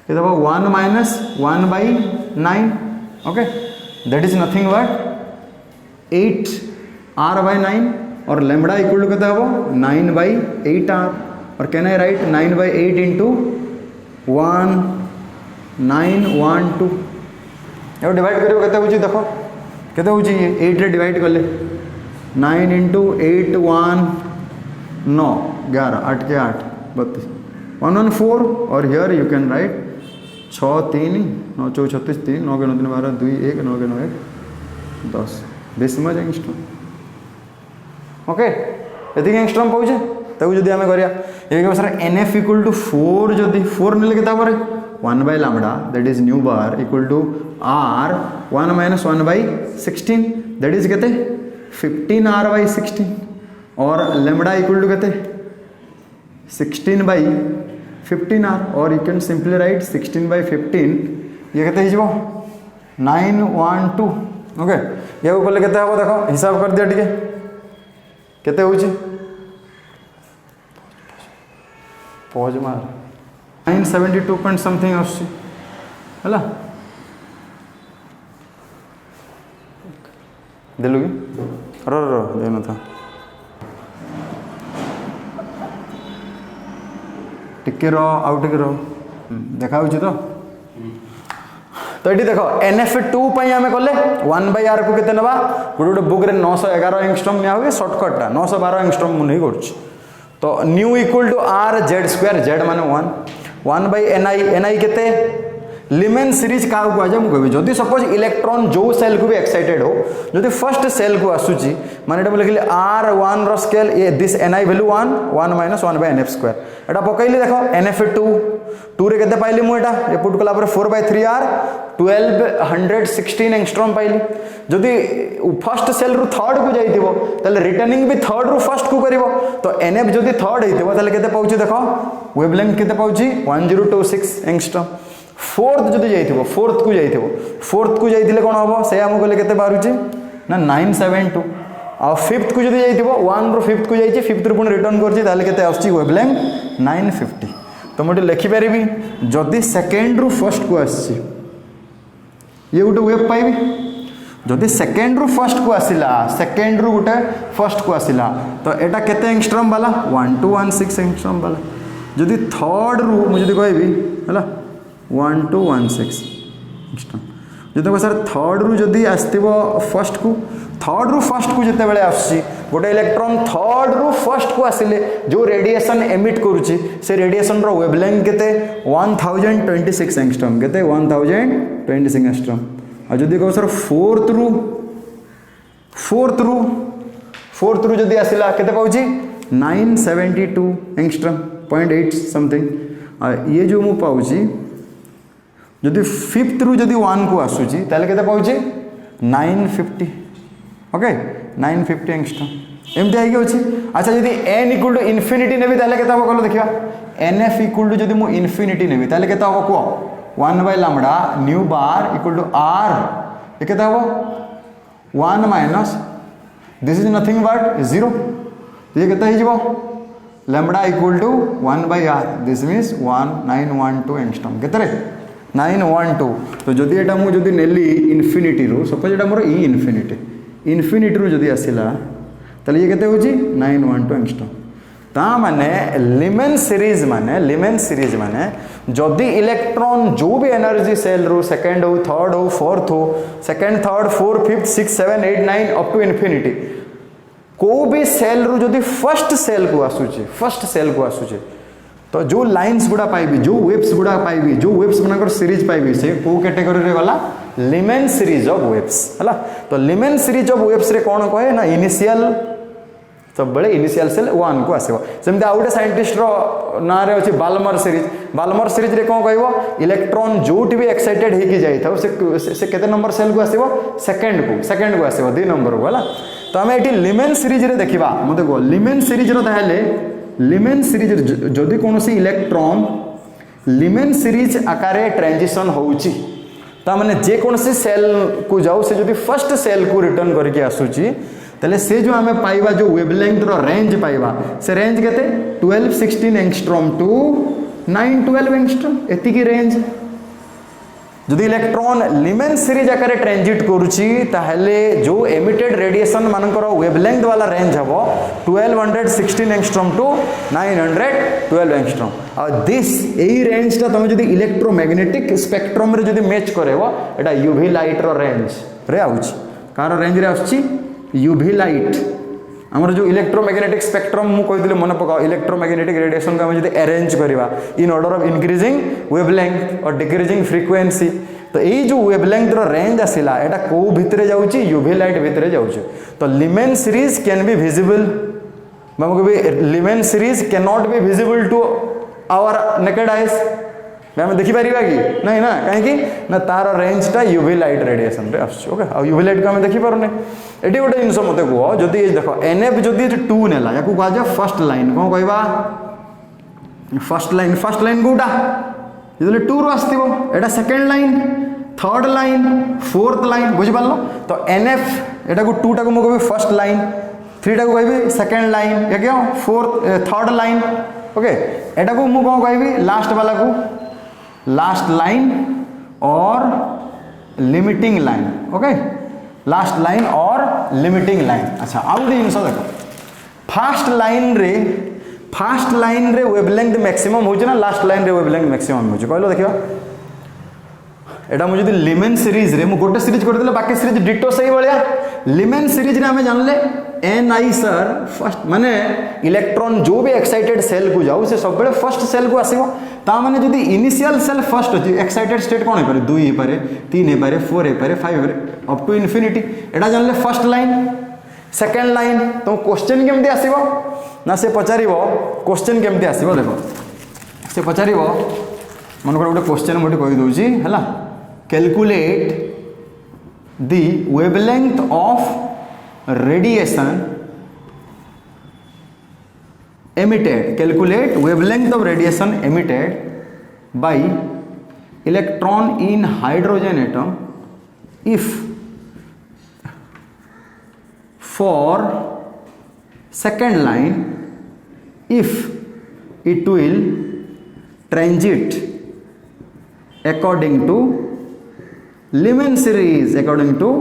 A: केते होबो 1 minus 1 by 9 okay that is nothing but 8 r by 9 और लैम्डा इक्वल टू कितना हो 9 by 8 r और can I right 9 by 8 into 1 9 1 2 ये डिवाइड करियो केते होची देखो केते होची ये 8 रे डिवाइड करले 9 into 8 1 9 11 8 के 8 32 114 और हियर यू कैन राइट 6 3 9 4 36 3 9 के 9 3 12 2 1 9 के 9 1 10 दिस मच एंगस्ट्रॉम ओके एति एंगस्ट्रॉम पहुचे तब जदी हमें करिया ये के सर nf इक्वल टू 4 जदी 4 नेले केता परे 1 by lambda that is nu bar equal to r 1 minus 1 by 16 that is केते 15 r by 16 और लैम्डा इक्वल टू केते 16 by 15 r और you can simply write 16 by 15 ये केते हिजबो 912 ओके ये को कोले केते हबो देखो हिसाब कर दिया ठीक है केते होची पॉज मार 972 पॉइंट समथिंग आसी हला देलु की रो देनो था टिके रो आउट के रो देखा होची तो ये देखो NF2 पई हमें कले 1 by r को केते नबा गोटे बुक रे 911 एंगस्ट्रॉम निया हुए शॉर्टकट टा 912 एंगस्ट्रॉम मु नहीं करछ तो nu equal to r z square z माने 1 1 by ni ni केते लिमेन सीरीज क्या कहुए मुझे जदि सपोज इलेक्ट्रॉन जो सेल को भी एक्साइटेड हो जदि फर्स्ट सेल को आसूची माने लिखिले R1 रो स्केल ये this Ni value 1 1 minus 1 by NF square एटा पकैली देखो NF2 2 रे केते पाइली मु एटा ए पुट कला पर 4/3R 1216 एंगस्ट्रॉम पाइली जदि फर्स्ट सेल रु थर्ड को जाइथिबो तले रिटर्निंग भी थर्ड रु फर्स्ट को करिवो तो NF जदि थर्ड हेतिबो तले केते पाउची देखो वेवलेंथ केते पाउची 1026 एंगस्ट्रॉम फोर्थ जदि जाइथिबो फोर्थ को जाइथिले कोन हबो से हम कहले केते बारुची ना 972 आ फिफ्थ को जदि जाइथिबो 1 रो फिफ्थ को जाइछि फिफ्थ रो पुनी रिटर्न करछि ताले केते आछि वेवलेंथ 950 तो मोटे लिखि परिबी जदि सेकंड रो फर्स्ट को आछि ये गोटे वेव पाइबी जदि सेकंड रो फर्स्ट को आसिला सेकंड रो गोटे फर्स्ट को आसिला तो एटा केते एंगस्ट्रॉम वाला 1216 एंगस्ट्रॉम वाला जदि थर्ड रो मु जदि कहबी हला 1216 एंगस्ट्रॉम जदि सर थर्ड रू जदि आसथिबो फर्स्ट को थर्ड रू फर्स्ट को जते बेले आसी गोटे इलेक्ट्रॉन थर्ड रू फर्स्ट को आसिले जो रेडिएशन एमिट करूची से रेडिएशन रो वेवलेंथ केते 1026 एंगस्ट्रॉम केते 1026 एंगस्ट्रॉम आ जदि कहो सर फोर्थ रू जदि आसिला केते पाउची 972 एंगस्ट्रॉम 0.8 समथिंग आ ये जो मु पाउची जदि फिफ्थ रू जदि 1 को आसूची ताले केते पाउची 950 ओके 950 एंगस्ट्रॉम एमती आइ अछि अच्छा जदि n इक्वल टू इन्फिनिटी नेबी ताले केते हो कहलो देखिबा nf इक्वल टू जदि मु इन्फिनिटी नेबी ताले केते हो को 1 by lambda nu bar equal to r ये केते हो 1 minus this is nothing but 0 ये केते हि जिवो lambda equal to 1 by r this means 1912 angstrom केते रे 912 तो जदि एटा मु जदि नेली इन्फिनिटी रो सपोज एटा मोर ई इन्फिनिटी रो जदि आसिला तले ये केते होची 912 एंगस्ट्रॉम ता माने लिमेन सीरीज माने जदि इलेक्ट्रॉन जो भी एनर्जी सेल रो सेकंड हो थर्ड हो फोर्थ हो second third fourth fifth 6 7 8 9 up to infinity को भी सेल रू जदि फर्स्ट सेल को आसुचे तो जो लाइन्स गुड़ा पाइबी जो वेव्स गुड़ा पाइबी जो वेव्स मनकर सीरीज पाइबी से को कैटेगरी रे गला लिमेन सीरीज ऑफ वेव्स हला तो लिमेन सीरीज ऑफ वेव्स रे कोन कहे ना इनिशियल सब बड़े इनिशियल सेल 1 को आसेबो सेमते आउटे साइंटिस्ट रो ना रे अछि बाल्मर सीरीज रे कोन कहबो इलेक्ट्रॉन जोट भी एक्साइटेड हे की जाई था से केते नंबर सेल को आसेबो सेकंड को आसेबो 2 नंबर को हला तो हम एटी लिमेन सीरीज रे देखिबा मते को लिमेन सीरीज रो ताहेले लिमेन सीरीज जदि कौन सी इलेक्ट्रॉन लिमेन सीरीज आकार ट्रांजिशन होउची ता माने जे कौन सी सेल को जाऊ से जदि फर्स्ट सेल को रिटर्न करके आसुची तले से जो हमें पाइबा जो वेवलेंथ रो रेंज पाइबा से रेंज केते 1216 एंगस्ट्रॉम टू 912 एंगस्ट्रॉम एति की रेंज जदि इलेक्ट्रॉन लिमेन सीरीज आकार ट्रांजिट करूची ताहले जो एमिटेड रेडिएशन मानकर वेवलेंथ वाला रेंज हबो 1216 एंगस्ट्रॉम टू 912 एंगस्ट्रॉम और दिस एई रेंज ता तुम जदि इलेक्ट्रोमैग्नेटिक स्पेक्ट्रम रे जदि मैच करेबो एटा यूवी लाइट रो रेंज रे आउची कार रेंज रे आउची यूवी लाइट हमर जो इलेक्ट्रोमैग्नेटिक स्पेक्ट्रम मु कहिदिले मन पकाओ इलेक्ट्रोमैग्नेटिक रेडिएशन को हम जदि अरेंज करबा in order of increasing wavelength और डिक्रीजिंग फ्रीक्वेंसी तो यही जो वेवलेंथ रो रेंज आसिला एटा को भितरे जाउची यूवी लाइट भितरे जाउची तो Lyman series can be visible हमको भी Lyman series can not be visible to our naked eyes हम देखि परिबा कि नहीं ना काहे कि ना तार रेंज टा यूवी लाइट रेडिएशन रे आछो ओके आ यूवी लाइट को हम देखि परने एटी गोटे जिनस मते को जदि देखो एनएफ जदि 2 नेला याकू कहा जा फर्स्ट लाइन कोन कहबा फर्स्ट लाइन कोटा जदि 2 रो आस्तिबो एटा second line third line fourth line बुझि पालो तो एनएफ एटा को 2 टा को म कहबी फर्स्ट लाइन 3 टा को कहबी सेकंड लाइन या क्यों फोर्थ थर्ड लाइन ओके एटा को म कोन कहबी लास्ट वाला को लास्ट लाइन और limiting line okay last line और लिमिटिंग लाइन अच्छा आउ जिनस देखो फास्ट लाइन रे वेवलेंथ मैक्सिमम हो ना लास्ट लाइन रे वेवलेंथ मैक्सिमम हो कहलो देखिबा एटा मु जदी लिमेन सीरीज रे मु गोटे सीरीज कर देले बाकी सीरीज डिटो सही भलिया लिमेन सीरीज रे आम जानले Ni सर फर्स्ट माने इलेक्ट्रॉन जो भी एक्साइटेड सेल को जाऊ से सब बेले फर्स्ट सेल को आसीबो ता माने जदी इनिशियल सेल फर्स्ट अछि एक्साइटेड स्टेट कोन हे पारे 2 हे पारे 3 हे पारे 4 हे पारे 5 हे पारे अप टू इन्फिनिटी एटा जानले फर्स्ट लाइन सेकंड लाइन तो क्वेश्चन केमती आसीबो ना से पचारिबो क्वेश्चन केमती आसीबो देखो से पचारिबो मन को गोटे क्वेश्चन मोटे कहि दोची हला calculate the wavelength of radiation emitted, calculate wavelength of radiation emitted by electron in hydrogen atom if for second line if it will transit according to Lyman series, according to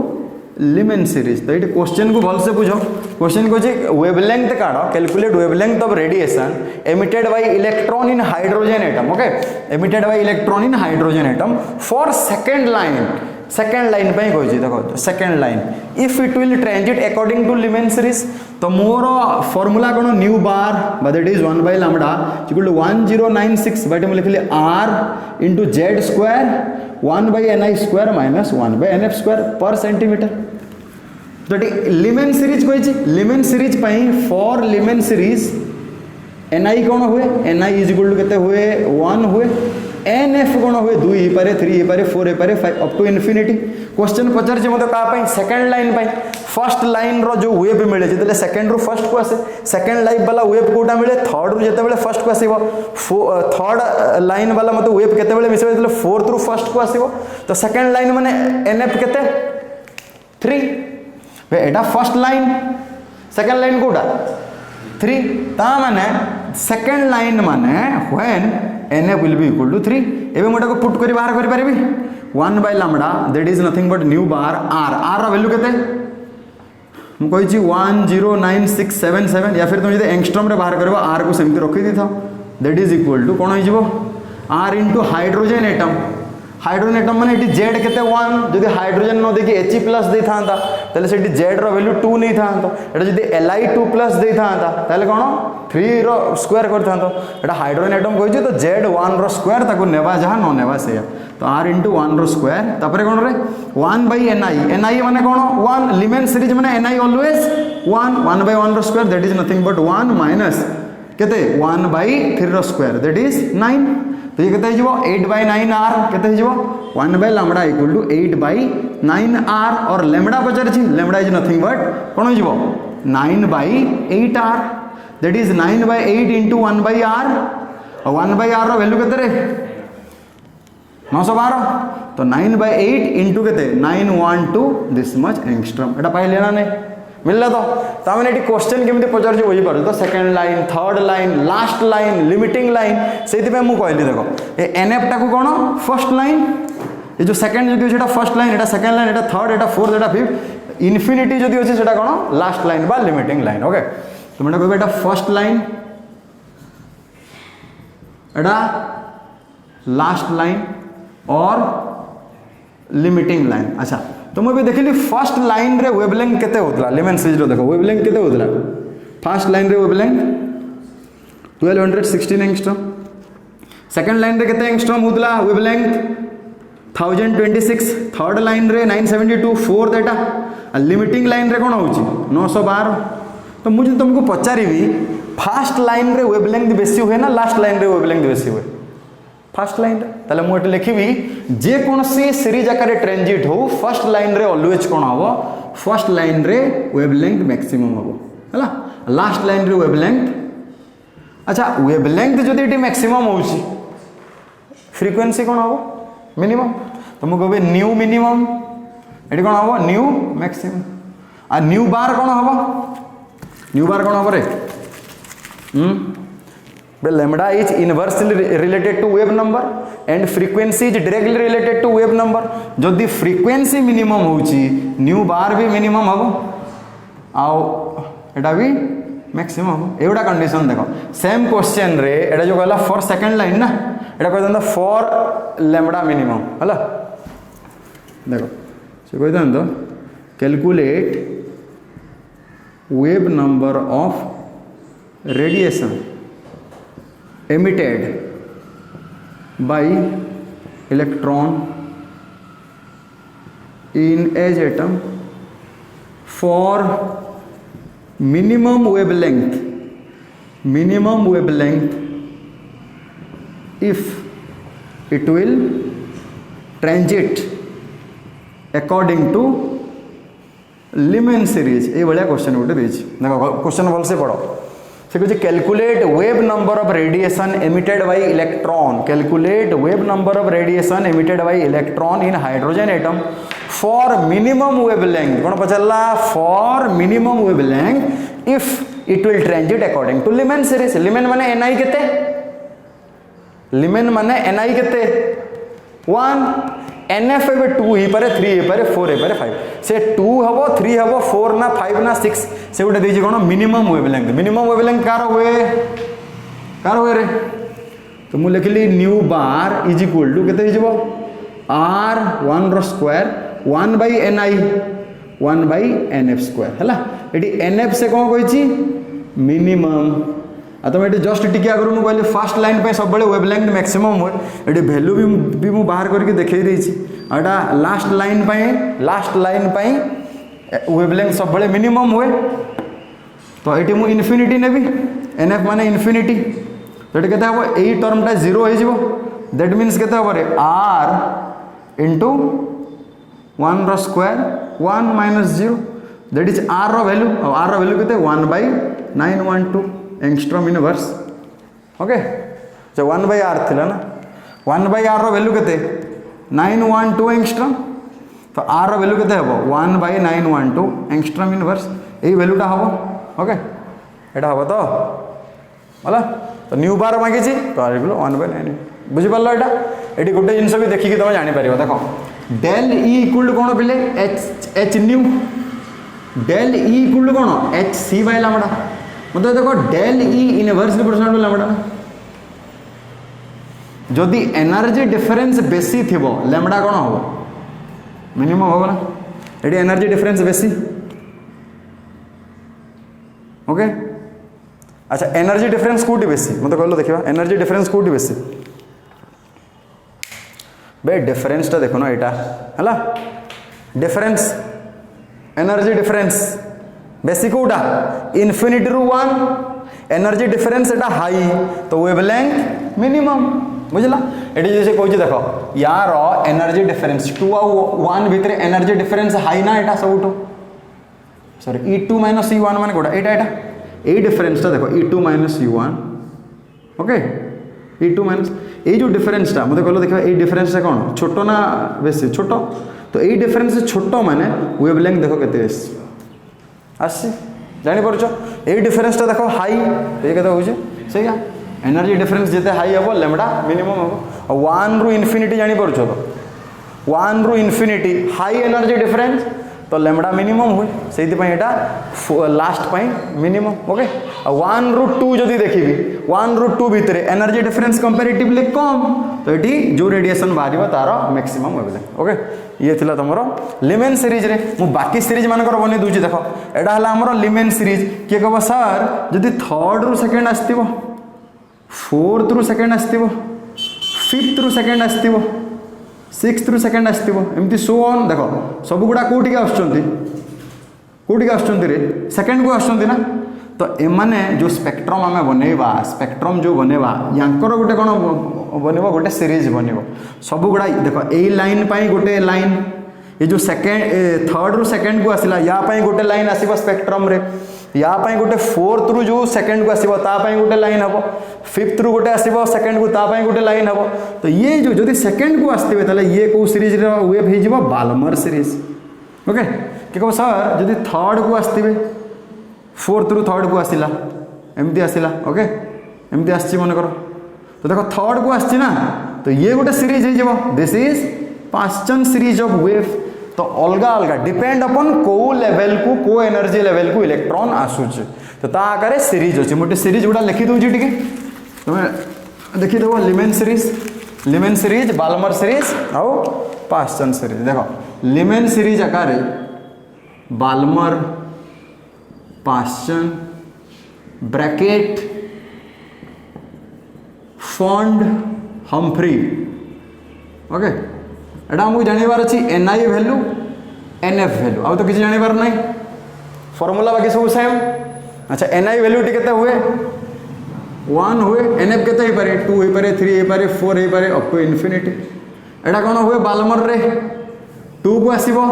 A: Lyman series. तो ये question को भल से बुझ question को wavelength काढ़ calculate wavelength of radiation emitted by electron in hydrogen atom okay emitted by electron in hydrogen atom for second line पे कहि देखो second line if it will transit according to Lyman series. तो मोर formula कोन nu bar but it is 1 by lambda equal to 1096 but हम लिखली r into z square 1 by ni square minus 1 by nf square per centimeter। तो Lyman series कही लिमेन series for लिमेन series ni कौन हुए ni is equal to केते हुए 1 हुए nf कौन हुए 2 ही पारे 3 ही पारे 4 ही पारे 5 अप टू इन्फिनिटी। क्वेश्चन पचार मत का सेकंड लाइन फर्स्ट लाइन रो जो वेव मिले जिते सेकंड रु फर्स्ट को आसे सेकंड लाइन वाला वेव कोटा मिले थर्ड रु जिते फर्स्ट को आसीबो थर्ड लाइन वाला मत वेव केते बेले मिसे जिते फोर्थ रु फर्स्ट को आसीबो। तो सेकंड लाइन माने nf केते 3 बे एटा फर्स्ट लाइन सेकंड लाइन कोटा 3 ता माने सेकंड लाइन माने when nf will be equal to 3 एबे मोटा को पुट करी बाहर करि परबी 1 by lambda that is nothing but new bar r रा वैल्यू केते हम कहि 109677 या फिर तुम जदि एंगस्ट्रॉम रे बाहर करबा r को सेमती रखि दी था दैट इज इक्वल टू कोन होई जिवो r इनटू हाइड्रोजन एटम माने एटी z केते 1 जदि हाइड्रोजन न देखि He प्लस दे थांता तले सेटी z रो वैल्यू 2 नै थांतो एटा जदि Li2 प्लस दे थांता तले कोन 3 रो स्क्वायर कर थांतो एटा हाइड्रोजन एटम कहि तो z1 रो स्क्वायर ताको नेबा जहा न नेबा से तो r इनटू 1 रो स्क्वायर तापरे कोन रे 1 by ni माने कोन 1 लिमेन सीरीज माने ni ऑलवेज 1 by 1 रो square that is nothing but 1 minus केते 1 by 3 रो स्क्वायर दैट इज 9। तो ये केते हिजबो 8 by 9 r केते हिजबो 1 by lambda equal to 8 by 9 r और lambda पचार छी lambda is nothing but cone हिजबो 9 by 8 r that is 9 by 8 into 1 by r और 1 by r रो वैल्यू केते रे 912 तो 9 by 8 into केते 912 दिस मच एंगस्ट्रॉम एटा पाइ लेना नै मिलला तो तामने एटी क्वेश्चन केमते पचार छी बुझी पारो तो second line third line last line limiting line सेति पे मु कहली देखो ए nf टा को कोन फर्स्ट लाइन ये जो सेकंड जदि सेटा फर्स्ट लाइन एटा सेकंड लाइन एटा थर्ड एटा फोर्थ एटा फिफ्थ इन्फिनिटी जदि होछि सेटा कोन लास्ट लाइन बा लिमिटिंग लाइन ओके। तो मेटा कहबे एटा फर्स्ट लाइन एटा लास्ट लाइन और लिमिटिंग लाइन। अच्छा तो मैं भी देखली फर्स्ट लाइन रे वेवलेंथ केते होतला लिमेन सीरीज रो देखो वेवलेंथ केते होतला फर्स्ट लाइन रे वेवलेंथ 1216 एंगस्ट्रॉम सेकंड लाइन रे केते एंगस्ट्रॉम होतला वेवलेंथ 1026 थर्ड लाइन रे 972 फोर्थ एटा लिमिटिंग लाइन रे कोन होची 912। तो मुझे तुमको पचारिबी फर्स्ट लाइन रे वेवलेंथ बेसी हुए ना लास्ट लाइन रे वेवलेंथ बेसी हुए फर्स्ट लाइन ताले मु एटे लिखिबी जे कोनसी सीरीज आकार ट्रांजिट हो फर्स्ट लाइन रे ऑलवेज कोन हो फर्स्ट लाइन रे वेवलेंथ मैक्सिमम हो हला लास्ट लाइन रे वेवलेंथ। अच्छा वेवलेंथ जदि एटी मैक्सिमम होची फ्रीक्वेंसी कोन हो मिनिमम तो मु कहबे न्यू मिनिमम एटी कोन हो न्यू मैक्सिमम आ न्यू बार कोन हो रे Well, lambda is inversely related to wave number and frequency is directly related to wave number। जदि frequency minimum होची न्यू बार भी मिनिमम हबो आउ एटा भी मैक्सिमम हबो एवडा कंडीशन देखो सेम क्वेश्चन रे एटा जो कहला फॉर सेकंड लाइन ना एटा कह दंदा फॉर लैम्बडा मिनिमम हला देखो से कह दंदो calculate wave number of radiation emitted by electron in edge atom for minimum wavelength if it will transit according to Lyman series। ये भाया क्वेश्चन गोटे देछि देखो क्वेश्चन भल से पढ़ो से कहछि calculate wave number of radiation emitted by electron calculate wave number of radiation emitted by electron in hydrogen atom for minimum wavelength कोन पचल्ला for minimum wavelength if it will transit according to Lyman series. Lyman माने ni केते लिमेन माने ni केते 1 NF एबे 2 ही पारे 3 ही पारे 4 ही पारे 5 से 2 हबो 3 हबो 4 ना 5 ना 6 से गोटे देछि कोन मिनिमम वेवलेंथ कार रे तो मु लिखली nu bar is equal to केते हिजबो r1 रो square 1 by ni 1 by nf square हला एटी nf से कोन कहिछि मिनिमम आ तुम ये जस्ट टी आगु मुझे कहली फास्ट लाइन पे सब वेवलेंथ मैक्सिमम हुए ये भैल्यू भी मुझे बाहर करके देखई देछि आटा लास्ट लाइन वेवलेंथ सब मिनिमम हुए तो ये मुझे इनफिनिटी नेबी एनएफ माने इनफिनिटी तो ये केते हबो एई टर्मटा 0 हो जिवो दैट मींस केते हबो रे r इनटू 1 रो square 1 minus 0 that is r रो वैल्यू केते 1/912 एंगस्ट्रॉम इनवर्स ओके जो 1/r थिला ना 1/r रो वैल्यू केते 912 एंगस्ट्रॉम तो r रो वैल्यू केते हबो 1/912 एंगस्ट्रॉम इनवर्स एई वैल्यूटा हबो ओके एटा हबो तो होला तो न्यू बार मागे छी तो आर इक्वल 1/9 बुझि परलो एटा एटी गोटे जिंस भी देखि कि तुम जानि परिबो देखो डेल e इक्वल कोन बिले h nu del e equal कोन h c बाय लैम्डा मतलब देखो del E inversely proportional lambda जदि एनर्जी डिफरेंस बेसी थिबो लैम्डा कोन हो मिनिमम हो ना एडी एनर्जी डिफरेंस बेसी ओके अच्छा एनर्जी डिफरेंस कोटी बेसी मत कहलो देखिबा एनर्जी डिफरेंस कोटी बेसी बे डिफरेंस ता देखो ना एटा हला डिफरेंस एनर्जी डिफरेंस बेसिक कोटा इनफिनिटी रु 1 एनर्जी डिफरेंस एटा हाई तो वेवलेंथ मिनिमम बुझला एटी जैसे कहछि देखो यार एनर्जी डिफरेंस 2 और 1 भीतर एनर्जी डिफरेंस हाई ना एटा सबटो सॉरी E2 - E1 माने कोटा एटा ए डिफरेंस ता देखो E2 - E1 okay E2 minus ए जो डिफरेंस ता मते कहलो देखा ए डिफरेंस से कोन छोटो ना बेसी छोटो तो ए डिफरेंस छोटो माने वेवलेंथ देखो केते आसी जानी परछ ए डिफरेंस ता देखो हाई ये केते होजे सेया एनर्जी डिफरेंस जेते हाई हबो लैम्डा मिनिमम हबो 1 रु इनफिनिटी जानी परछ तो 1 रु इनफिनिटी हाई एनर्जी डिफरेंस तो लैम्डा मिनिमम हुए से एटा लास्ट पाई मिनिमम ओके 1 रु 2 जदि देखिबी 1 रु 2 भितर एनर्जी डिफरेंस कंपैरेटिवली कम तो ये जो रेडिएशन बाहर तार मैक्सिमम वेवलेंथ ओके ये थिला तमरो लिमेन सीरीज रे मु बाकी सीरीज मानकर बने दूची देखो एटा हला हमरो लिमेन सीरीज के कहबो सर जदि थर्ड रु सेकंड आस्तिबो फोर्थ रु सेकंड आस्तिबो फिफ्थ रु सेकंड आस्तिबो सिक्स्थ रु सेकंड आस्तिबो एमती सो ऑन देखो सब गुडा कोठी के आछंती रे सेकंड को आछंती ना तो एमाने जो स्पेक्ट्रम आमे बनेबा स्पेक्ट्रम जो बनेबा यांकर गोटे कोन बनेबो गोटे सीरीज बनेबो सब गुडा देखो ए लाइन पाई गोटे लाइन ये जो सेकंड थर्ड रु सेकंड को आसिला या पाई गोटे लाइन आसीबो स्पेक्ट्रम रे या पाई गोटे फोर्थ रु जो सेकंड को आसीबो ता पाई गोटे लाइन हबो फिफ्थ रु गोटे आसीबो सेकंड को ता पाई गोटे लाइन हबो तो ये जो जदि सेकंड को आस्तिबे तले ये को सीरीज रे वेव हे जिवो बाल्मर सीरीज ओके के कहबो सर जदि थर्ड को आस्तिबे फोर्थ रु थर्ड को आसिला एमती आसिला ओके एमती आछि मन करो तो देखो थर्ड को आछि ना तो ये गोटे सीरीज हे जिवो this is Paschen series of wave तो अलगा अलगा डिपेंड अपन को लेवल को एनर्जी लेवल को इलेक्ट्रॉन आसुचे तो ता आकार सीरीज अछि मोटे सीरीज गुडा लिखि दउची टिके तुम देखि देबो लिमेन सीरीज बाल्मर सीरीज आउ पास्चन सीरीज देखो लिमेन सीरीज आकार Balmer Paschen Brackett Pfund Humphreys okay एटा हमको जानिबार अछि एनआई वैल्यू एनएफ वैल्यू आ तो किसी जानिबार नहीं फॉर्मूला बाकी सब सेम अच्छा एनआई वैल्यू टी केते हुए 1 हुए एनएफ केते ही पारे 2 ही पारे 3 ही पारे 4 ही पारे अप टू इन्फिनिटी एटा कोन हुए बाल्मर रे 2 को आसीबो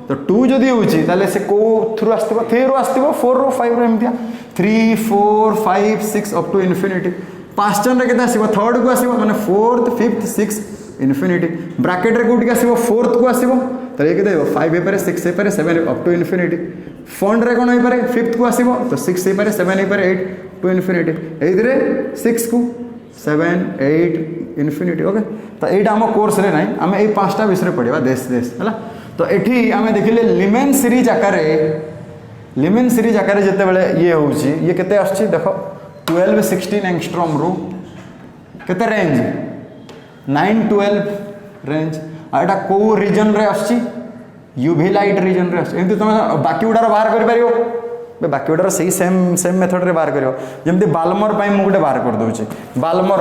A: तो 2 जदी होची ताले से को थ्रू आस्तिबो 3 रो आस्तिबो 4 रो 5 रो एमतिया 3 4 5 6 अप टू इन्फिनिटी पास्चन रे केते आसीबो थर्ड को आसीबो माने fourth fifth sixth infinity Brackett रे कोटी आसीबो फोर्थ को आसीबो तो ये केते 5 हे पारे 6 हे पारे 7 अप टू इन्फिनिटी फंड रे कोन हे पारे फिफ्थ को आसीबो तो 6 हे पारे 7 हे पारे 8 टू इन्फिनिटी एइदरे 6 को 7 8 इन्फिनिटी ओके तो एटा हम कोर्स रे नाही हम एई पांचटा विषय पढिबा देश हला तो एठी हमें देखिले लिमेन सीरीज आकार जते बेले ये होउची ये केते आछी देखो 12 16 एंगस्ट्रॉम रो केते रेंज 9 12 रेंज आ एटा को रीजन रे आछी यूवी लाइट रीजन रे आछी एमति तुम बाकी उडार बाहर कर परियो बे बाकी उडार सही सेम मेथड रे बाहर करियो जेमति बाल्मर पई मु गुटे बाहर कर दोची बाल्मर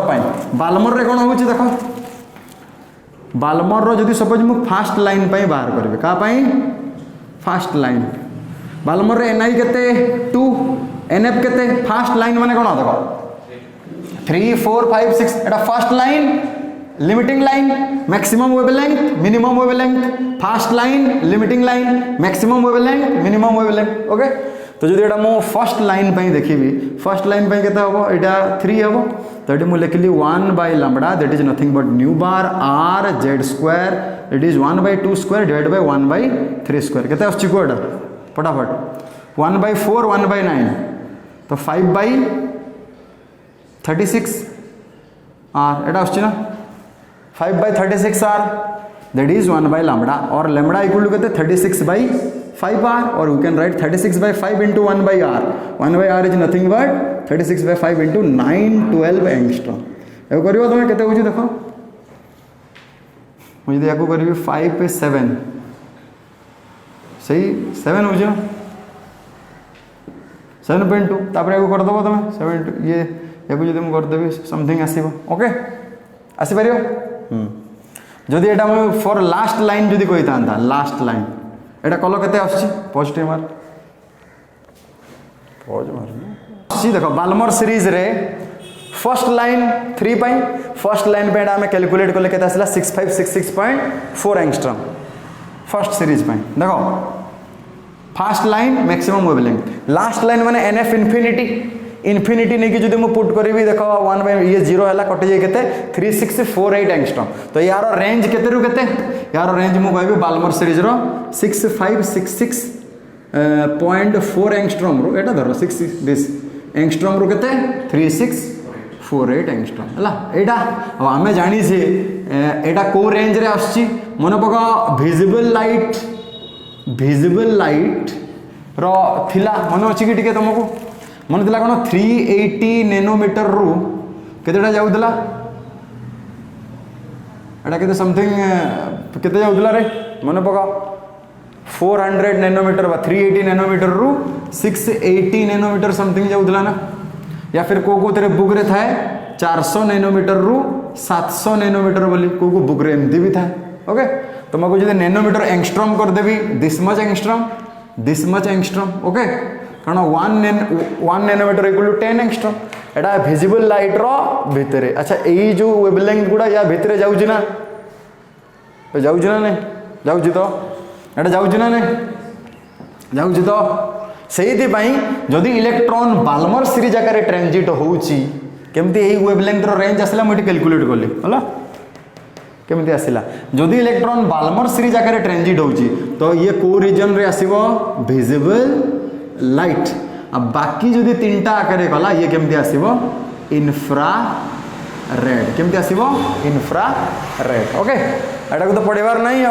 A: रे कोन होउची देखो बाल्मर रो जदी सपोज मु फास्ट लाइन पई बाहर करबे का पई फास्ट लाइन बाल्मर रे एनआई केते 2 एनएफ केते फास्ट लाइन माने कोन देखो 3 4 5 6 एटा fast line limiting line maximum wavelength minimum wavelength fast line limiting line maximum wavelength minimum wavelength okay तो जदि एटा मो फर्स्ट लाइन पई देखिबी फर्स्ट लाइन पई केते हबो एटा 3 हबो तो एटी मु लिखली 1 by lambda that is nothing but nu bar r z square it is 1 by 2 square divided by 1 by 3 square केते आछी को एटा फटाफट 1 by 4 1 by 9 तो 5 by 36 r एटा आछी ना 5 by 36 r that is 1 by lambda और lambda equal to केते 36 by 5 r or you can write 36 by 5 into 1 by r 1 by r is nothing but 36 by 5 into 9 12 angstrom ए करियो तुम केते होची देखो मु जदी याको करबी 5 पे 7 सही 7 होची ना 7.2 तापर याको कर दबो तुम 7 ये याको जदी मु कर देबी समथिंग आसीबो ओके आसी परियो जदी एटा मु फॉर लास्ट लाइन जदी कहितांता लास्ट लाइन एटा कलो केते आछी पॉजिटिव मार पॉज मार सी देखो बाल्मर सीरीज रे फर्स्ट लाइन 3 पाई फर्स्ट लाइन पे हमें कैलकुलेट करले केते आसला 6566.4 एंगस्ट्रॉम फर्स्ट सीरीज पाई देखो first line maximum wavelength last line माने एनएफ इन्फिनिटी नहीं कि जदि मु पुट करबी देखो 1 बाय ये 0 हला कट जाय केते 3648 एंगस्ट्रॉम तो यार रेंज केते रु केते यार रेंज मु कहबी बाल्मर सीरीज रो 6566.4 एंगस्ट्रॉम रो एटा धरो 6 दिस एंगस्ट्रॉम रो केते 3648 एंगस्ट्रॉम हला एटा अब हमें जानी छे एटा को रेंज रे आछी मन पका विजिबल लाइट रो थिला मन अछि कि टिके तुमको मन दिला कोन 380 नैनोमीटर रु केतेटा जाउदला एटा केते समथिंग केते जाउदला रे मन पका 400 नैनोमीटर बा 380 नैनोमीटर रु 680 नैनोमीटर समथिंग जाउदला ना या फिर को तेरे बुक रे थाए 400 नैनोमीटर रु 700 नैनोमीटर बोली को बुक रे एमती भी थाए ओके तुमको जदि नैनोमीटर एंगस्ट्रॉम कर देबी दिस मच एंगस्ट्रॉम ओके कारण 1 nanometre equal to 10 angstrom Etah visible light रो भितरे अच्छा एई जो वेवलेंथ गुडा या भितरे जाउची ना नहीं जाउची तो एटा जाउची ना नहीं जाउची तो सेहिति पई जदि इलेक्ट्रॉन बाल्मर सीरीज आकार ट्रांजिट होउची केमती एई वेवलेंथ रो रेंज आसला मु कैलकुलेट करली हला केमती आसला जदि इलेक्ट्रॉन बाल्मर सीरीज आकार ट्रांजिट होउची तो ये को रीजन रे आसीबो विजिबल लाइट अब बाकी जदि तीनटा आकार गला ये केमती आसीबो इंफ्रारेड केमती आसीबो इंफ्रारेड ओके एटा को तो पढेबार नहीं आ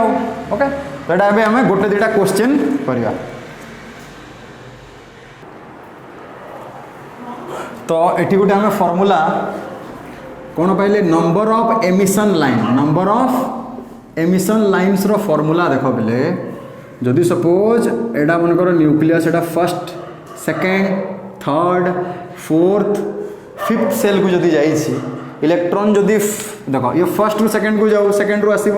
A: ओके तो एटा एबे हमें गोटे दुटा क्वेश्चन करिया तो एठी गोटे हमें फॉर्मूला कौन पाइले नंबर ऑफ एमिशन लाइन्स रो फॉर्मूला देखो बेले जदि सपोज एडा मन करो न्यूक्लियस एडा first second third fourth fifth shell को जदि जाइए इलेक्ट्रॉन जदि देख ये फर्स्ट रु सेकेंड को जाऊ सेकेंड रु आसो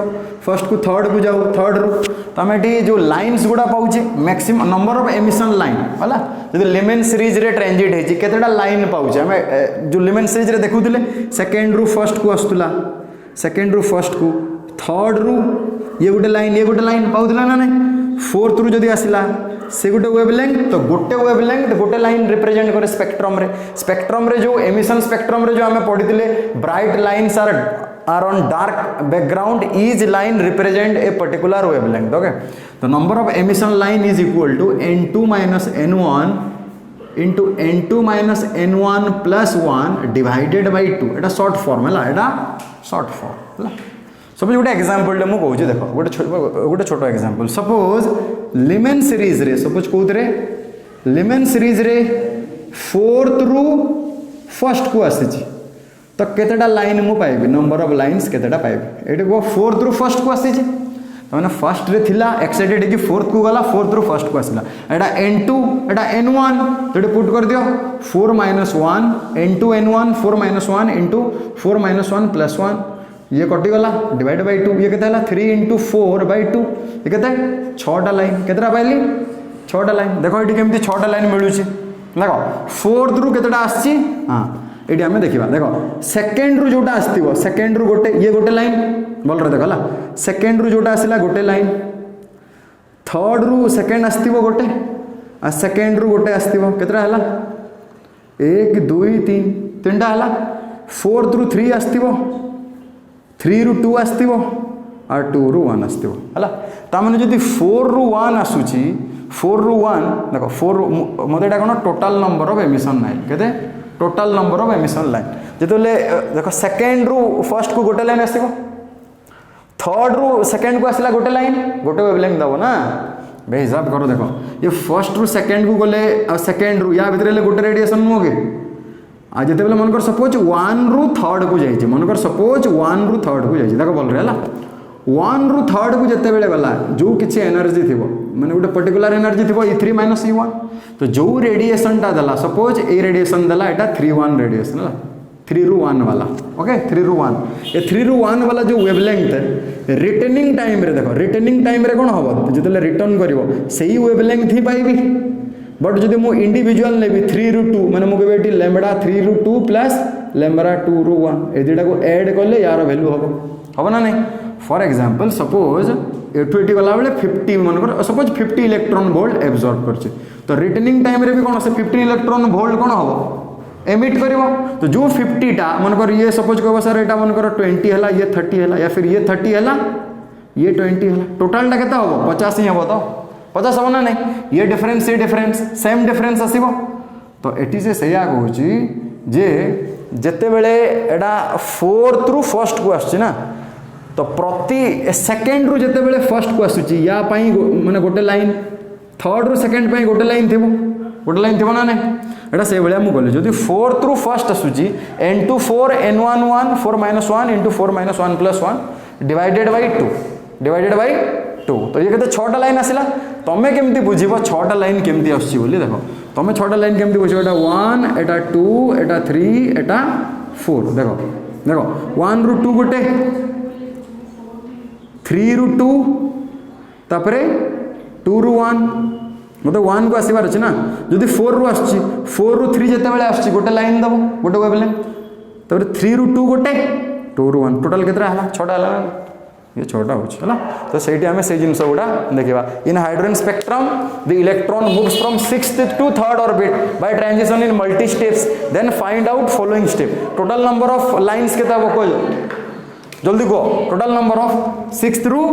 A: फर्स्ट को थर्ड को जाऊ थर्ड रु तो आम ये जो लाइन्स गुड़ा पाचे maximum number of emission line है जो लिमेन सीरीज रे ट्रांजिट होती केतेटा लाइन पाचे आम जो लिमेन सीरीज रे देखुले सेकेंड रु फर्स्ट को आसूला सेकेंड रु फर्स्ट को थर्ड रु ये गोटे लाइन पाऊला ना नहीं फोर्थ रु जदि आसला से गोटे वेवलेंथ तो गोटे वेवलेंथ गोटे लाइन रिप्रेजेंट करे स्पेक्ट्रम रे जो एमिशन स्पेक्ट्रम रे जो आम पढ़ी bright lines are on dark background each line represent a particular wavelength okay तो number of emission line is equal to n2 minus n1 into n2 minus n1 plus 1 divided by 2 एटा short form है एटा short form है suppose गोटे example मुझे कहूँ देख गोटे छोट एग्जांपल सपोज लिमेन सीरीज रे सपोज कौन लिमेन सीरीज रे फोर्थ रु फर्स्ट को आसी तो केतेटा लाइन मु पाइबी नंबर ऑफ लाइन्स केतेटा पाइबी ये को फोर्थ रु फर्स्ट को आसी मैंने फर्स्ट रे थिला एक्साइटेड कि फोर्थ को गला फोर्थ रु फर्स्ट को आसला एटा n2 एटा n1 तो पुट कर दियो 4 minus 1 n2 n1 4 minus 1 into 4 minus 1 plus 1 ये कटिगला डिवाइड बाई 2 ये केते 3 इंटू 4 बाई 2 ये केते 6टा लाइन केतेटा पाइली 6टा लाइन देखो ये केमती 6टा लाइन मिलूँ देखो फोर्थ रु केतेटा आसी हाँ ये आम देखा देखो सेकेंड रु जोटा आसो सेकेंड रु गोटे ये गोटे लाइन बोल रहे देखला सेकेंड रु जोटा आसला गोटे लाइन थर्ड रु सेकेंड आसो गोटे आ सेकेंड रु गोटे आसो केतेटा है 1 2 3 3टा है फोर्थ रु 3 आसो 3 रु 2 आसो और 2 रु 1 आसो है ताने जदि 4 रु 1 आसूची 4 रु 1 देख 4 मतलब यहाँ कौन total number of emission line के total number of emission line जो देख सेकेंड रु फर्स्ट को गोटे लाइन आसो थर्ड रु सेकेंड को आसला गोटे लाइन गोटे वेवलेंथ दब ना बे हिसाब करो देखो ये फर्स्ट रु सेकेंड को गले सेकेंड रु या भितर गोटे रेडिएशन नुह कि आ जिते मनकर सपोज 1 रु थर्ड को जाइए मनकर सपोज 1 रु थर्ड को जाइए देख बोल रहे है 1 रु थर्ड को जिते बड़े गला जो किसी एनर्जी थी मैंने गोटे पर्टिकुलर एनर्जी थी E3 माइनस E1 तो जो रेडिएशन टा देला सपोज ए रेडिएशन देला एटा 3-1 रेडिएशन है 3 रु 1 वाला ओके 3 रु 1 ये 3 रु 1 वाला जो वेवलेंथ है रिटर्निंग टाइम रे देखो रिटर्निंग टाइम रे कौन हम जिते रिटर्न करिवो सेही वेवलेंथ ही पाइबी बट जब मु इंडिविजुअल नेबी 3 रु 2 माने मु कहबे लैम्बडा 3 रु 2 प्लस लैम्बडा 2 रु 1 ए दुटा को ऐड करले यार वैल्यू हम ना नहीं फॉर एग्जांपल सपोज एठू एठी गला बेले 50 मनकर सपोज 50 इलेक्ट्रॉन वोल्ट एब्जॉर्ब करछि तो रिटर्निंग टाइम रे भी कोन से 15 इलेक्ट्रॉन वोल्ट कोन हो एमिट करिवो तो जो 50 टा मनकर ये सपोज कहबो सर एटा मनकर 20 हैला ये 30 हैला या फिर ये 30 हैला ये 20 हैला टोटल टा केता हो 50 ही हो तो 50 हो ना नहीं ये डिफरेंस सेम डिफरेंस आसीबो तो एटी से सया कहूची जे जेते बेले एडा फोर्थ रु फर्स्ट को आछी ना तो प्रति सेकेंड रु जिते बड़े फर्स्ट को आसूची या पाई माने गोटे लाइन थर्ड रु सेकेंड पाई गोटे लाइन थी ना नहीं एटा से भाया मुझे कहली जदि फोर्थ रु फर्स्ट आसूची n2 4 n1 1 4 minus 1 into 4 minus 1 plus 1 divided by 2 तो ये कहते 6टा लाइन आसला तुम्हें केमती बुझीब 6टा लाइन केमती आसुची बोली देखो तुम्हें 6टा लाइन केमती बुझीब एटा 1 एटा 2 एटा 3 एटा 4 देखो 1 रु 2 गोटे 3 रु 2 तापरे 2 रु 1 मतलब 1 को आसबार अच्छे ना जदि 4 रु आसुची 4 रु 3 जिते बड़े आसुची गोटे लाइन दब गोटे वेवलेंथ तापर 3 रु 2 गोटे 2 रु 1 टोटल केतरा हला 6टा हला ये 6टा होची हला तो सेठी हमें से जिंस गुडा देखिबा in hydrogen spectrum the electron moves from 6th to 3rd orbit by transition in multi steps then find out following step total number of lines केता बको जल्दी को टोटल नंबर ऑफ 6th रु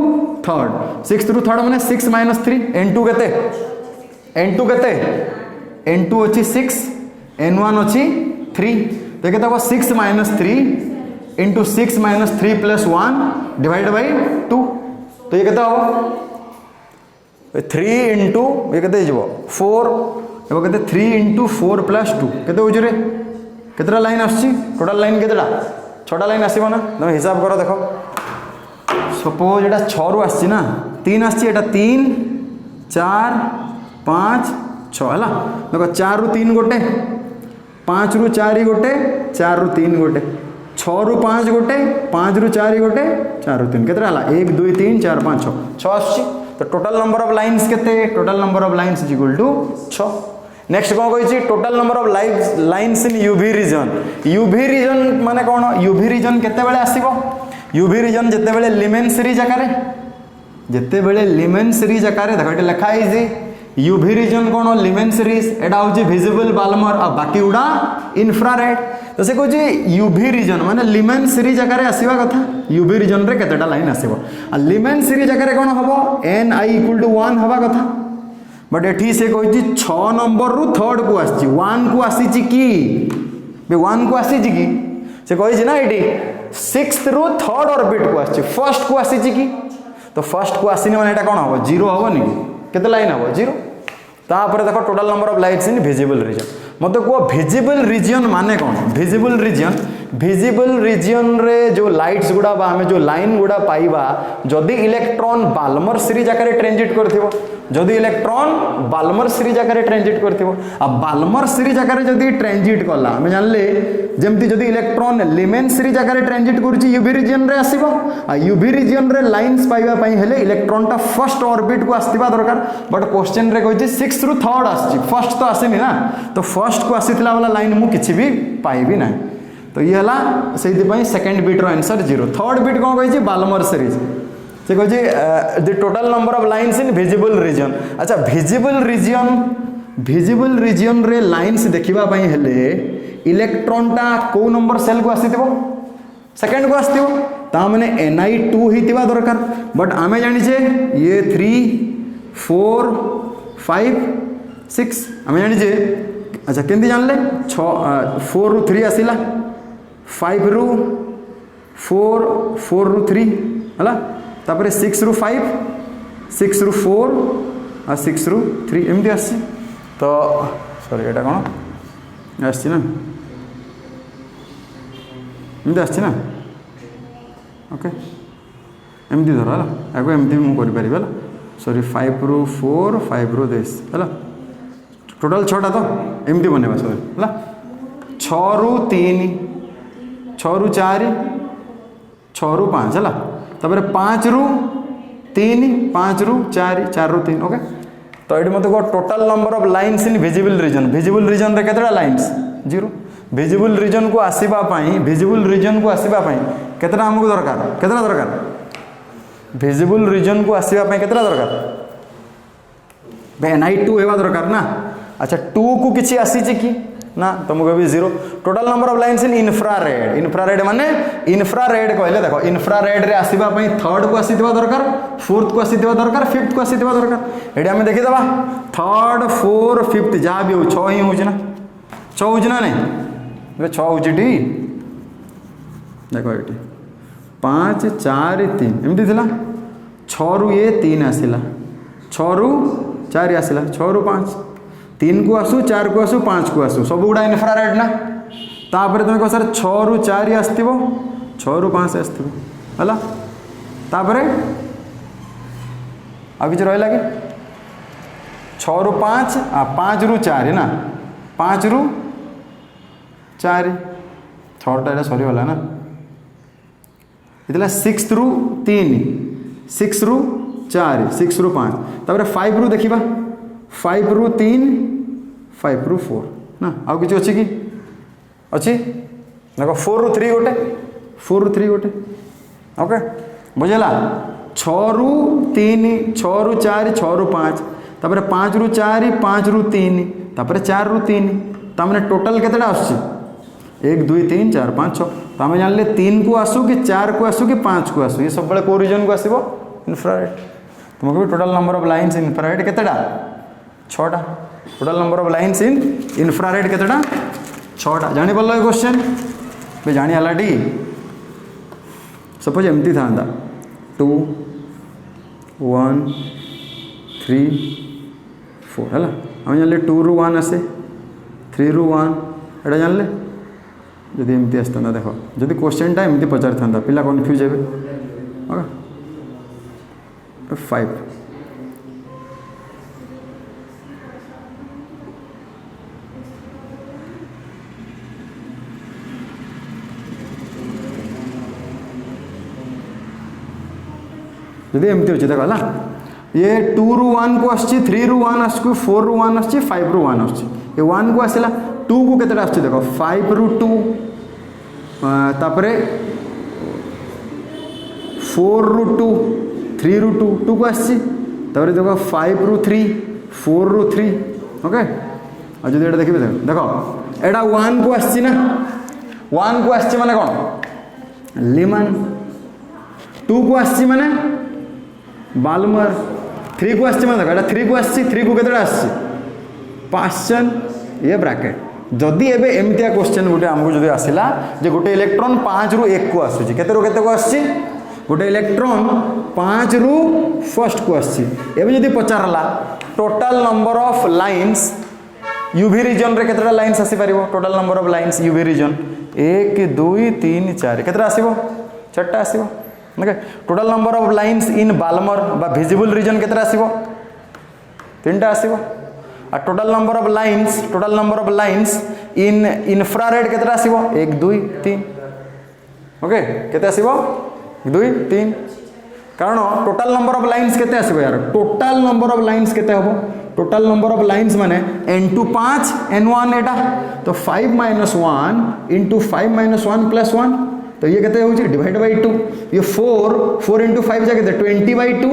A: 3rd माने 6 माइनस 3 n2 केते n2 अछि 6 n1 अछि 3 तो केता को 6 minus 3 into 6 minus 3 plus 1 divide by 2 तो ये केता हो 3 इंटू ये केते जीवो 4 एबो केते 3 इंटू 4 प्लस 2 केते हो जरे केतरा लाइन आछि टोटल लाइन केतेटा 6टा लाइन आसीबो ना तुम हिसाब करो देखो सपोज एटा 6 रु आछि ना 3 आछि एटा 3 4 5 6 है देखो 4 रु 3 गोटे 5 रु 4 गोटे 4 रु 3 गोटे 6 रु 5 गोटे 5 रु 4 गोटे 4 रु 3 केतरा 1 2 3 4 5 6 आसुची तो टोटल नंबर ऑफ लाइन्स केते total number of lines is equal to 6 next कौन कही total number of lines in UV region माने कौन यूवी रीजन केते बेले आसीबो यूवी रीजन जेते बेले लिमेन सीरीज आकारे जेते बेले लिमेन सीरीज आकारे देखो एटा लिखा है यूवी रीजन कौन लिमेन सीरीज एटा होची विजिबल बाल्मर आ बाकी उडा इंफ्रारेड तो से कहूँ यूवी रीजन माने लिमेन सीरीज आकारे आसीबा कथा यूवी रीजन रे केतेटा लाइन आसीबो आ लिमेन सीरीज आकारे कौन हबो एन आई इक्वल टू 1 हबा कथा बट एठी से कहूँ 6 नंबर रु थर्ड को आसी 1 को आसी कि 1 को आसी कि से कही ना ये 6th रु थर्ड ऑर्बिट को आसी फर्स्ट को आसी कि तो फर्स्ट को आसीनी माने एटा कौन हम 0 हेनी केते लाइन हम 0 तापर देखो total number of lights in visible region मत कह विजिबल रीजन माने कौन विजिबल रीजन रे जो लाइट्स गुड़ा आम जो लाइन गुड़ा पाइबा जदि इलेक्ट्रॉन बाल्मर सीरीज आकार ट्रांजिट करथिबो जदि इलेक्ट्रॉन बाल्मर सीरीज आकार ट्रांजिट करथिबो आ बाल्मर सीरीज आकार जदि ट्रांजिट कला हम जानले जेमति जदि इलेक्ट्रॉन लिमेन सीरीज आकार ट्रांजिट करछि यूवी रीजन रे आसीबो आ यूवी रीजन रे लाइन्स पाइबा पई हेले इलेक्ट्रॉन टा फर्स्ट ऑर्बिट को आस्तिबा दरकार बट क्वेश्चन रे कहछि 6 रु थर्ड आछि फर्स्ट तो आसेनी ना तो फर्स्ट को आसीथिला वाला लाइन मु किछि भी पाइबी ना तो ये हला से सेकेंड बिट रो आंसर 0 थर्ड बिट कौन कही बाल्मर सीरीज से कही the total number of lines in visible region अच्छा विजिबल रीजन रे लाइन्स देखिबा पई हेले इलेक्ट्रॉन टा को नंबर सेल को आसीथिबो सेकेंड को आसीथिबो ता माने Ni2 हितिबा दरकार बट आमे जानि छे ये 3 4 5 6 आमे जानि छे अच्छा केंदी जानले 4 रु 3 आसिला 5 रु 4 4 रु 3 हला तापर 6 रु 5 6 रु 4 आ 6 रु 3 एमती आसी तो सॉरी एटा कोन आसी ना एमती आसी ना ओके एमती धर हला आगो एमती मु करि परिबा सॉरी 5 रु 4 5 रु 10 हला टोटल 6टा तो एमती बनेबा सॉरी हला 6 रु 3 6 रु 4 6 रु 5 है तापर 5 रु 3 5 रु 4 4 रु 3 ओके तो ये मत कह total number of lines in visible region रे केतरा लाइन्स 0 विजिबल रीजन को आसीबा केतरा हमको दरकार विजिबल रीजन को आसीबा पई केतरा दरकार Ni2 हेबा दरकार ना अच्छा 2 को किछि आसी कि ना तो मुझे भी 0 total number of lines in infrared माने इंफ्रारेड कहले देखो इंफ्रारेड रे आसीबा पई थर्ड को आसीथिबा दरकार फोर्थ को आसीथिबा दरकार फिफ्थ को आसीथिबा दरकार एडी हमें देखि दबा थर्ड फोर फिफ्थ जा भी हो 6 ही होची ना 6 होची ना नहीं बे 6 होची टी देखो एटी 5 4 3 एमती थिला 6 रु ये 3 आसिला 6 रु 4 आसिला 6 रु 5 3 को आसू 4 को आसू 5 को आसू सब गुड़ा इंफ्रारेड ना तापर तुम कह सर 6 रु 4 आसथिबो 6 रु 5 आसथिबो हला तापर आ किछ रहला कि 6 रु 5 आ 5 रु 4 ना 5 रु 4 6टा सरी वाला ना इतला 6 रु 3 6 रु 4 6 रु 5 तापर 5 रु देखिबा 5 रु 3 5 रु 4 ना आउ किछ अछि कि अछि देखो 4 रु 3 गोटे 4 रु 3 गोटे ओके बुझला 6 रु 3 6 रु 4 6 रु 5 तापर 5 रु 4 5 रु 3 तापर 4 रु 3 ता माने टोटल केतेटा आछि 1 2 3 4 5 6 तो आम जानले 3 को आसू कि 4 को आसू कि 5 को आसू ये सब बड़े को रीजन को आसीबो इंफ्रारेड तुमको भी total number of lines in infrared केतेटा 6टा total number of lines in infrared केतेटा 6टा जानि पल्लो क्वेश्चन बे जानि हलाटी सपोज एमती था 2 1 3 4 है हम जानले 2 रु 1 आसे 3 रु 1 एटा जानले जदि एमती आसता देख जदि क्वेश्चन टा एमती पचार था पिला कन्फ्यूज हे ओके 5 जदि एमती अच्छे देख है ये 2 रू 1 को आसी 3 रू 1 आस 4 रू 1 आस 5 रू 1 आस 1 को आसला 2 को केतटा आस देख 5 रू 2 तापरे 4 रू 2 3 रू 2 2 को आसी देख 5 रू 3 4 रू 3 ओके और जो ये देखिए देख एटा 1 को आसी ना 1 को आसी माने कौन लिमन 2 को आसी माने बाल्मर 3 को आसी माने देखो 3 को आसी 3 को केतटा आसी पास्चन ये ब्रैकेट जदि एबे एमतिया क्वेश्चन गोटे आमको जदि आसिला जे गोटे इलेक्ट्रॉन 5 रू 1 को आसुची केते रू केते को आसी गोटे इलेक्ट्रॉन 5 रू फर्स्ट को आसी एबे जदि पचारला total number of lines UV region रे केतटा लाइंस आसी परिबो total number of lines UV region 1 2 3 4 केतटा आसीबो 4टा आसीबो okay total number of lines in Balmer बा विजिबल रीजन केतटा आसीबो 3टा आसीबो आ total number of lines in infrared केतटा आसीबो 1 2 3 ओके केते आसीबो 2 3 कारण टोटल नंबर ऑफ लाइंस केते आसीबो यार टोटल नंबर ऑफ लाइंस केते हबो टोटल नंबर ऑफ लाइंस माने n2 5 n1 एटा तो 5 - 1 into 5 - 1 + 1 तो ये कहते हो डिवाइड बाई 2 ये 4 into 5 जाके 20/2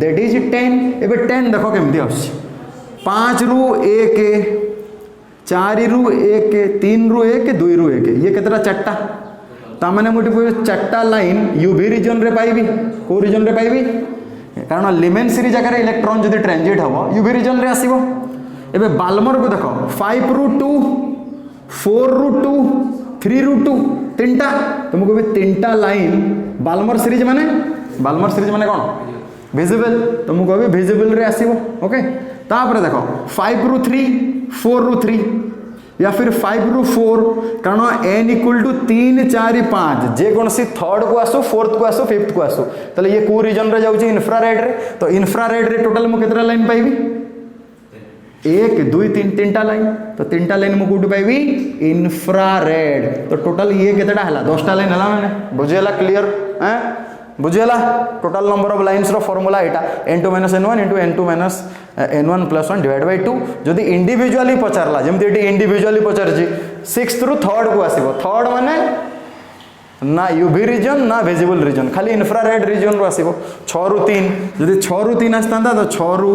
A: दैट इज 10 एबे 10 देखो केमती आछी 5 रू 1 4 रू 1 3 रू 1 2 रू 1 ये केतरा 4टा ता माने मोटी 4टा लाइन यूवी रीजन रे पाइबी को रीजन रे पाइबी कारण लिमेन सीरीज जगह इलेक्ट्रॉन जदि ट्रांजिट हम यूवी रीजन रे आसीबो एबे बाल्मर को देखो 5 रू 2 4 रू 2 3 रू 2 3टा तुमको भी 3टा लाइन बाल्मर सीरीज माने कौन विजिबल तुमको भी विजिबल रे आसीबो ओके तापर देखो 5 रू 3 4 रू 3 या फिर 5 रू 4 कारण n = 3 4 5 जे कौन सी थर्ड को आसो फोर्थ को आसो फिफ्थ को आसो तले ये को रीजन रे जाउची इंफ्रारेड रे तो इंफ्रारेड रे टोटल मु केतरा लाइन पाइबी 1 2 3 3टा लाइन तो 3टा लाइन मु कोठी पाइबी इंफ्रारेड तो टोटल ये केतटा हला 10टा लाइन हला माने बुझेला क्लियर हैं बुझेला टोटल नंबर ऑफ लाइंस रो फार्मूला एटा n2 - n1 * n2 - n1 + 1 divide by 2 जदि इंडिविजुअली पचारला जेमति एटी इंडिविजुअली पचारजी 6th रू 3rd को आसीबो 3rd माने ना यूवी रीजन ना विजिबल रीजन खाली इंफ्रारेड रीजन रो आसीबो 6 रू 3 जदि 6 रू 3 आस्तांदा तो 6 रू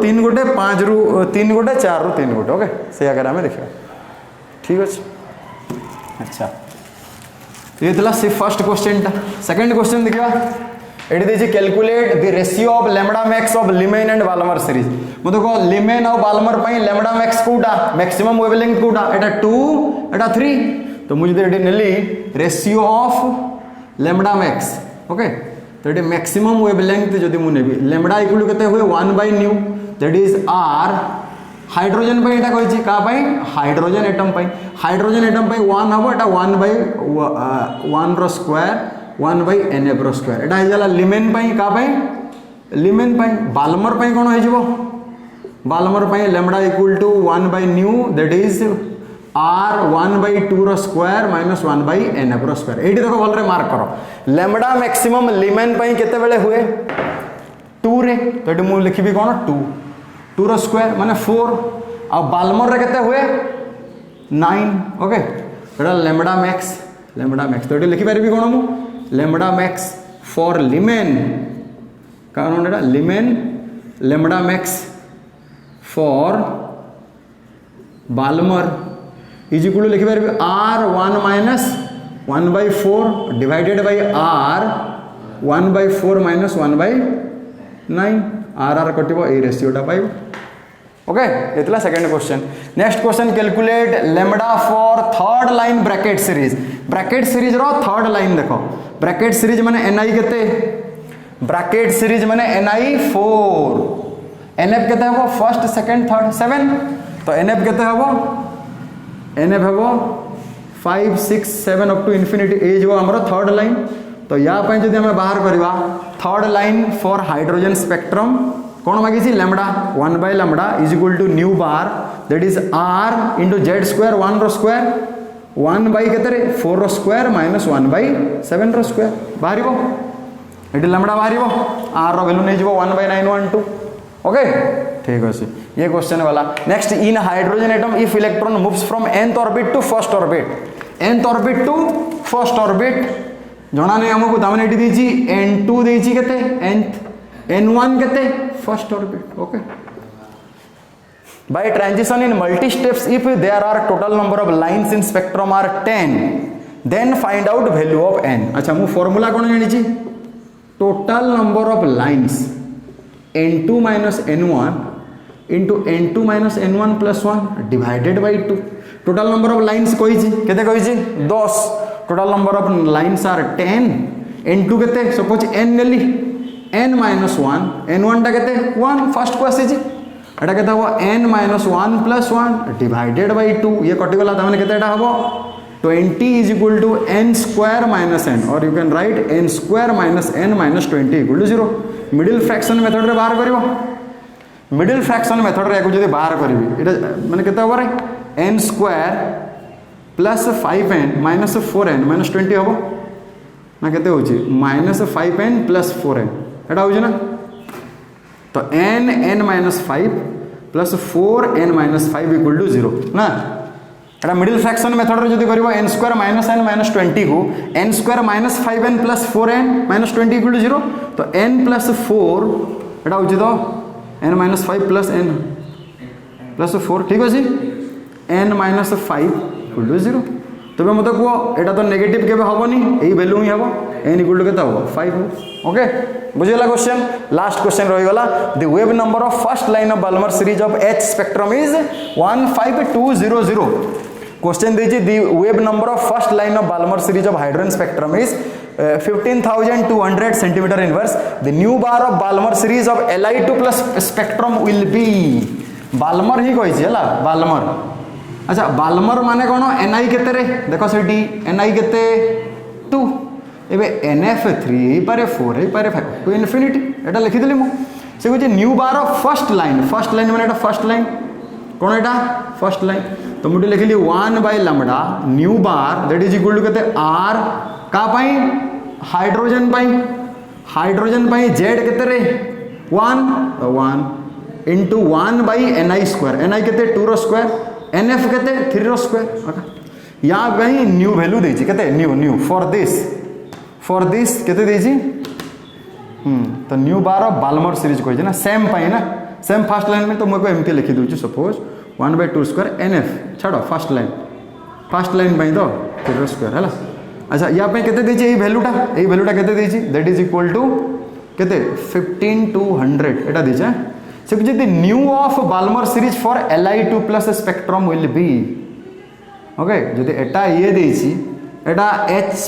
A: 3 गोटे 5 रू 3 गोटे 4 रू 3 गोटे ओके से आगे हमें देखिबा ठीक अछि अच्छा ये थला से फर्स्ट क्वेश्चन टा सेकंड क्वेश्चन देखिबा एडी देछि calculate the ratio of lambda max of Lyman and Balmer series मु देखो लिमेन और बाल्मर पई लैम्बडा मैक्स कोटा मैक्सिमम वेवलेंथ कोटा एटा 2 एटा 3 तो मुझे एडी नेली ratio of lambda max okay तो एडी मैक्सिमम वेवलेंथ जदी मु नेबी लैम्बडा इक्वल केते हुए 1/ν दैट इज r हाइड्रोजन पे एटा कहिछि का पई हाइड्रोजन एटम पे 1 हबो एटा 1/1 रो स्क्वायर 1/nf रो स्क्वायर एटा हे जाला लिमेन पे का पे लिमेन पे बाल्मर पे कोन हे जिवो बाल्मर पे लैम्बडा = 1/ν दैट इज r 1/2 रो स्क्वायर - 1/nf रो स्क्वायर एठी देखो भल रे मार्क करो लैम्बडा मैक्सिमम लिमेन पे केते बेले हुए 2 रे तो एठी मु लिखिबी कोन 2 रो स्क्वायर माने 4 आ बाल्मर रे केते हुए 9 ओके एटा लैम्बडा मैक्स तो एठी लिखि परबी कोन मु लैम्बडा मैक्स फॉर लिमेन कारण एटा Lyman lambda max for Balmer is equal लिखि परबी r 1 - 1/4 divided by r 1/4 - 1/9 r कटिबो ए रेशियोटा पाइबो ओके इतला second question next question calculate lambda for third line Brackett series रो थर्ड लाइन देखो ब्रैकेट सीरीज माने ni केते ब्रैकेट सीरीज माने ni 4 nf केते हबो फर्स्ट सेकंड थर्ड 7 तो nf केते हबो nf हबो 5 6 7 अप टू इंफिनिटी ए जो हमरो थर्ड लाइन तो या पे जदि हम बाहर करबा third line for hydrogen spectrum कौन मागिसी lambda 1/λ is equal to nu bar that is r * z² 1 रो स्क्वायर 1 बाय केतरे 4 रो स्क्वायर - 1/7 रो स्क्वायर बाहरिबो ये लैम्बडा बाहर आर वैल्यू नहीं जीवो 1/912 ओके ठीक अच्छे ये क्वेश्चन वाला next in hydrogen atom if electron moves from nth orbit to first orbit जना नहीं हमको तामने एटी देची n2 देची केते nth n1 केते first orbit okay by transition in multi steps if there are total number of lines in spectrum are 10 then find out value of n अच्छा मु formula कोन जानि छी total number of lines n2 minus n1 into n2 minus n1 plus 1 divided by 2 total number of lines कोई ची केते कोई ची 10 total number of lines are 10 n2 केते suppose n नेली n minus 1 n1 टा केते 1 फर्स्ट को आसी ची एटा केते हो n minus 1 plus 1 divided by 2 ये कटि गला ताने केते एटा हबो 20 is equal to n square minus n or you can write n square minus n minus 20 equal to 0 middle fraction method रे बाहर करिवो मिडिल फ्रैक्शन मेथड रे जदी बाहर करबी एटा माने केते हबो रे n square plus 5n minus 4n minus 20 हबो ना केते होची माइनस 5n प्लस 4n एटा होची ना तो n minus 5 plus 4n minus 5 equal to 0 ना एटा मिडिल फ्रैक्शन मेथड रे जदी करबो n square minus n minus 20 को n square minus 5n plus 4n minus 20 equal to 0 तो n प्लस 4 एटा होची तो n minus 5 plus n plus 4 ठीक अछि n माइनस 5 इक्वल टू 0 तबे मते को एटा तो नेगेटिव केबे हबोनी एई वैल्यू ही हबो n इक्वल टू केता हबो 5 हो ओके बुझिला क्वेश्चन लास्ट क्वेश्चन रहि गला the wave number of first line of Balmer series of H spectrum is 15200 question देछि the wave number of first line of Balmer series of hydrogen spectrum is 15,200 centimeter inverse. The new bar of Balmer series of Li2 plus spectrum will be Balmer ही कही है Balmer. अच्छा Balmer माने कौन Ni केते रे देखो सेठी Ni केते 2 एबे NF3 ही पारे 4 ही पारे 5 टू इनफिनिटी एटा लिखि देली मु से कहै new bar of first line माने एटा फर्स्ट लाइन कौन एटा फर्स्ट लाइन तो मुझे लिखिली 1 by lambda nu bar that is equal to केते r का पाई हाइड्रोजन पाई z केते रे 1 into 1 by ni square ni केते 2 रो स्क्वायर nf केते 3 रो स्क्वायर या भाई न्यू वैल्यू देछि केते न्यू फॉर दिस केते देछि तो nu bar of Balmer series कहै ना सेम पाई ना सेम फर्स्ट लाइन में तो मको एमती लिखि दोछु सपोज 1 by 2 स्क्वायर nf छाड़ो फर्स्ट लाइन पाई तो 3 रो स्क्वायर हला अच्छा या पे केते देछि ए वैल्यूटा केते देछि दैट इज इक्वल टू केते 15200 एटा देछि से जदि nu of Balmer series for Li2 plus spectrum will be okay जदि एटा ये देछि एटा H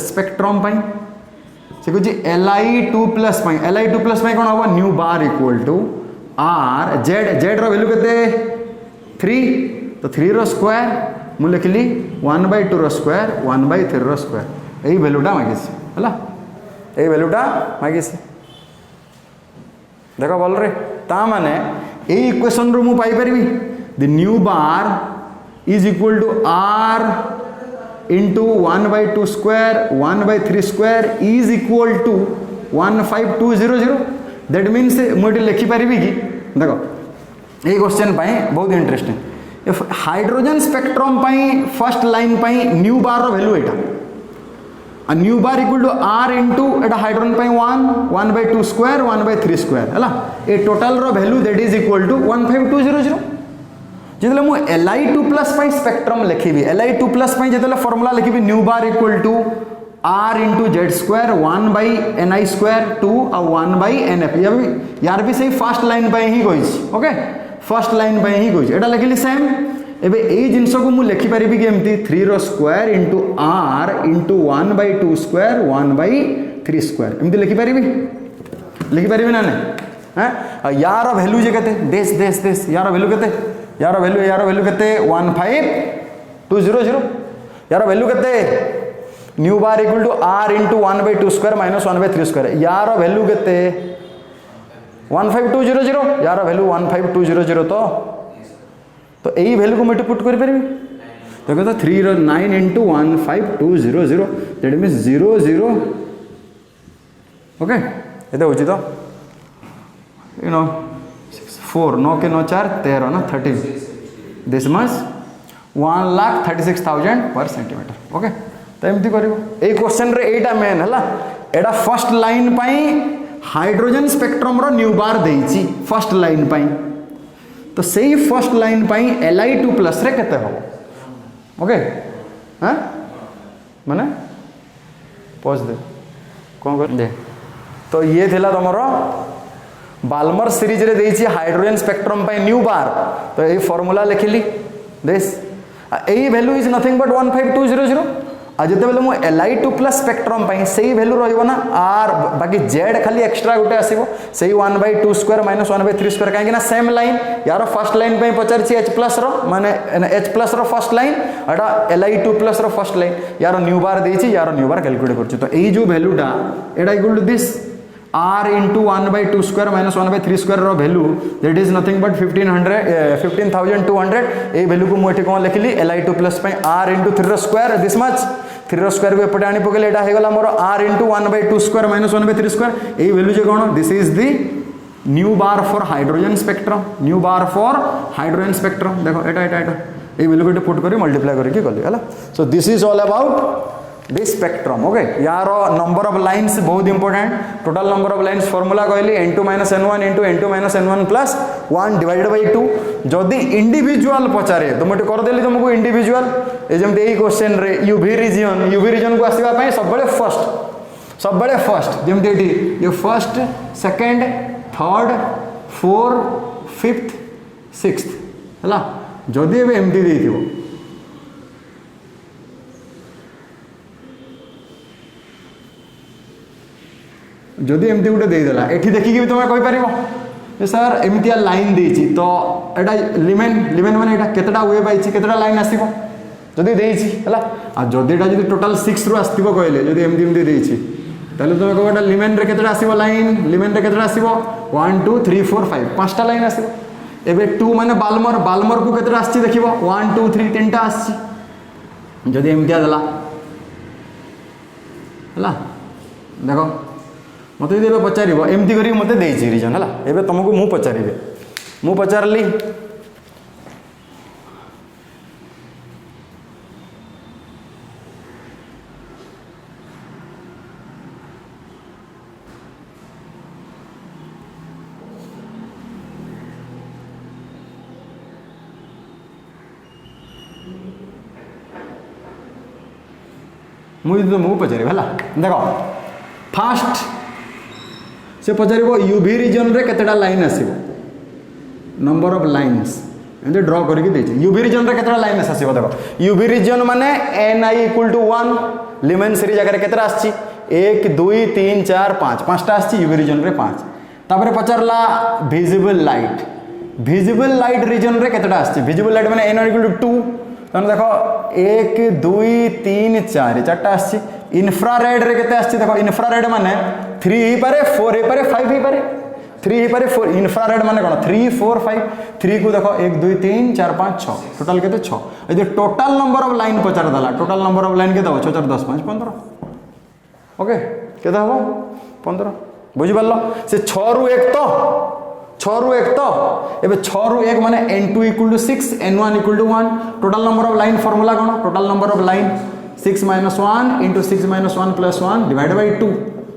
A: स्पेक्ट्रम पाई से कुछ Li2 प्लस पाई कोन होबो nu bar equal to r z रो वैल्यू केते 3 तो 3 रो स्क्वायर मु लिखली 1 by 2 रो स्क्वायर 1 by 3 रो स्क्वायर एई वैल्यूटा मागिसी हला एई वैल्यूटा मागिसी देखो बोल रे ता माने एई इक्वेशन रो मु पाई परबी the nu bar is equal to r into 1 by 2 square 1 by 3 square is equal to 15200 that means मुझे लिखि पारिबी कि देखो ए क्वेश्चन पाई बहुत इंटरेस्टिंग इफ हाइड्रोजन स्पेक्ट्रम पाई फर्स्ट लाइन पाई न्यू बार रो वैल्यू एटा a new bar equal to r into एटा हाइड्रोजन पाई 1 by 2 square 1 by 3 square हला ए टोटल रो value that is equal to 15200 जितले मु Li2 प्लस पाई स्पेक्ट्रम लिखिबी Li2 प्लस पाई जितले फार्मूला लिखिबी nu bar equal to r into z square 1 by ni square 2 और 1 by nf यार भी सही फर्स्ट लाइन पाई ही कहिछि ओके फर्स्ट लाइन पाई ही कहिछि एटा लिखिली सेम एबे ए जिंस को मु लिखि परिबी कि एम्ति 3 रो square into r into 1 by 2 square 1 by 3 square एम्ति लिखि परिबी ना हैं यार वैल्यू जे केते देस यार वैल्यू केते यार वैल्यू केते 15200 यार वैल्यू केते nu bar equal to r into 1 by 2 square minus 1 by 3 square यार वैल्यू केते 15200 यार वैल्यू 15200 तो एई वैल्यू को मल्टी पुट कर परबी तो कहता 3 रो 9 into 15200 दैट मींस 00 ओके ये होची तो यू नो 4 9 के 9 4 13 ना 13 दिस मच 1,36,000 पर सेंटीमीटर ओके तो एमती करिवो ए क्वेश्चन रे एटा मेन हला एटा फर्स्ट लाइन पई हाइड्रोजन स्पेक्ट्रम रो न्यू बार देइची फर्स्ट लाइन पई तो सही फर्स्ट लाइन पई Li2 प्लस रे केते हो ओके हां माने पॉज दे कौन कर दे तो ये थिला तमरो बाल्मर सीरीज रे देइची हाइड्रोजन स्पेक्ट्रम पई न्यू बार तो ए फार्मूला लिखिली दिस ए वैल्यू इज नथिंग बट 15200 आ जते बेले मु Li2 प्लस स्पेक्ट्रम पई सही वैल्यू रहइबो ना आर बाकी z खाली एक्स्ट्रा गुटे आसीबो सही 1/2 स्क्वायर माइनस 1/3 स्क्वायर काहे कि ना सेम लाइन यार फर्स्ट लाइन पई पचार छी h प्लस रो माने h plus row first line एटा Li2 plus row first line यार न्यू बार देछि यार न्यू बार कैलकुलेट करछि तो एई जो वैल्यूटा एटा equal to this r into 1/2 square minus 1/3 square रो value that is nothing but 15,200 ए वैल्यू को मोठी कोन लिखली Li2 प्लस पई r into 3 रो स्क्वायर दिस मच 3 रो स्क्वायर को एपटे आनी पकेले एटा हे गला मोर r into 1/2 square minus 1/3 square ए वैल्यू जे कोन this is the nu bar for hydrogen spectrum nu bar for hydrogen spectrum देखो एटा एटा एटा ए वैल्यू को पुट करी मल्टीप्लाई करी के गली हला so this is all about this spectrum okay यार नंबर ऑफ लाइंस बहुत important total number of lines formula कहली n2 - n1 into n2 - n1 plus 1 divided by 2 जदि इंडिविजुअल पचारे तो मटे कर देली तुमको इंडिविजुअल ए जेमते एई क्वेश्चन रे यूवी रीजन को आसीबा पई सब बड़े फर्स्ट जेमते एटी ये first second third fourth fifth sixth हला जदि एबे एमटी देइथिबो जदि एमती गोटे देदेला एठी देखिकी भी तुम कहीपर सर एमतिया लाइन देछि तो एटा लिमेन माने एटा केतटा वेव आइछि केतटा लाइन आसीबो जदि देछि हला आ जदि एटा जदि टोटल 6 रु आस्तिबो कहले जदि एमती देछि ताले तुम कहबो एटा लिमेन रे केतटा आसीबो लाइन लिमेन रे केतटा आसीबो 1 2 3 4 5 पांचटा लाइन आसीबो एबे 2 माने बाल्मर को केतटा आछि देखिबो 1 2 3 तीनटा आछि जदि एमतिया देला हला देखो मत ये पचार एमती कर मत रीजन है एवं तुमको मु पचारि तुमको पचारि है देख फास्ट से पचार यूवी रीजन रे केतेटा लाइन आसीबो नंबर ऑफ लाइन्स एंते ड्रॉ करके देछि यूवी रीजन रे केतेटा लाइन आसीबो देखो यूवी रीजन माने ni = 1 लिमेन सीरीज जगह केतेटा आछि 1 2 3 4 5 पांचटा आछि यूवी रीजन रे 5 तापर पचारला विजिबल लाइट रीजन रे केतेटा आछि विजिबल लाइट माने ni = 2 तने देखो 1 2 3 4 चारटा आछि इन्फ्रारेड रे केते आछि देखो इन्फ्रारेड माने 3 ही पारे 4 ही पारे 5 ही पारे 3 ही पारे 4 इन्फ्रारेड माने कोन 3 4 5 3 को देखो 1 2 3 4 5 6 टोटल केते 6 ए टोटल नंबर ऑफ लाइन पचार दला टोटल नंबर ऑफ लाइन केते 6 4 10 5 15 ओके केते हबो 15 बुझि पारलो से 6 रु 1 तो एबे 6 रु 1 माने n2 = 6 n1 = 1 total number of line formula cone total number of line 6 - 1 into 6 - 1 + 1 divided by 2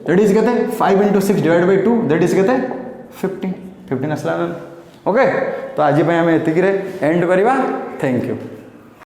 A: that is केते 5 into 6 divided by 2 that is केते 15 असला ओके तो आज हम एतिक एंड करवा थैंक यू।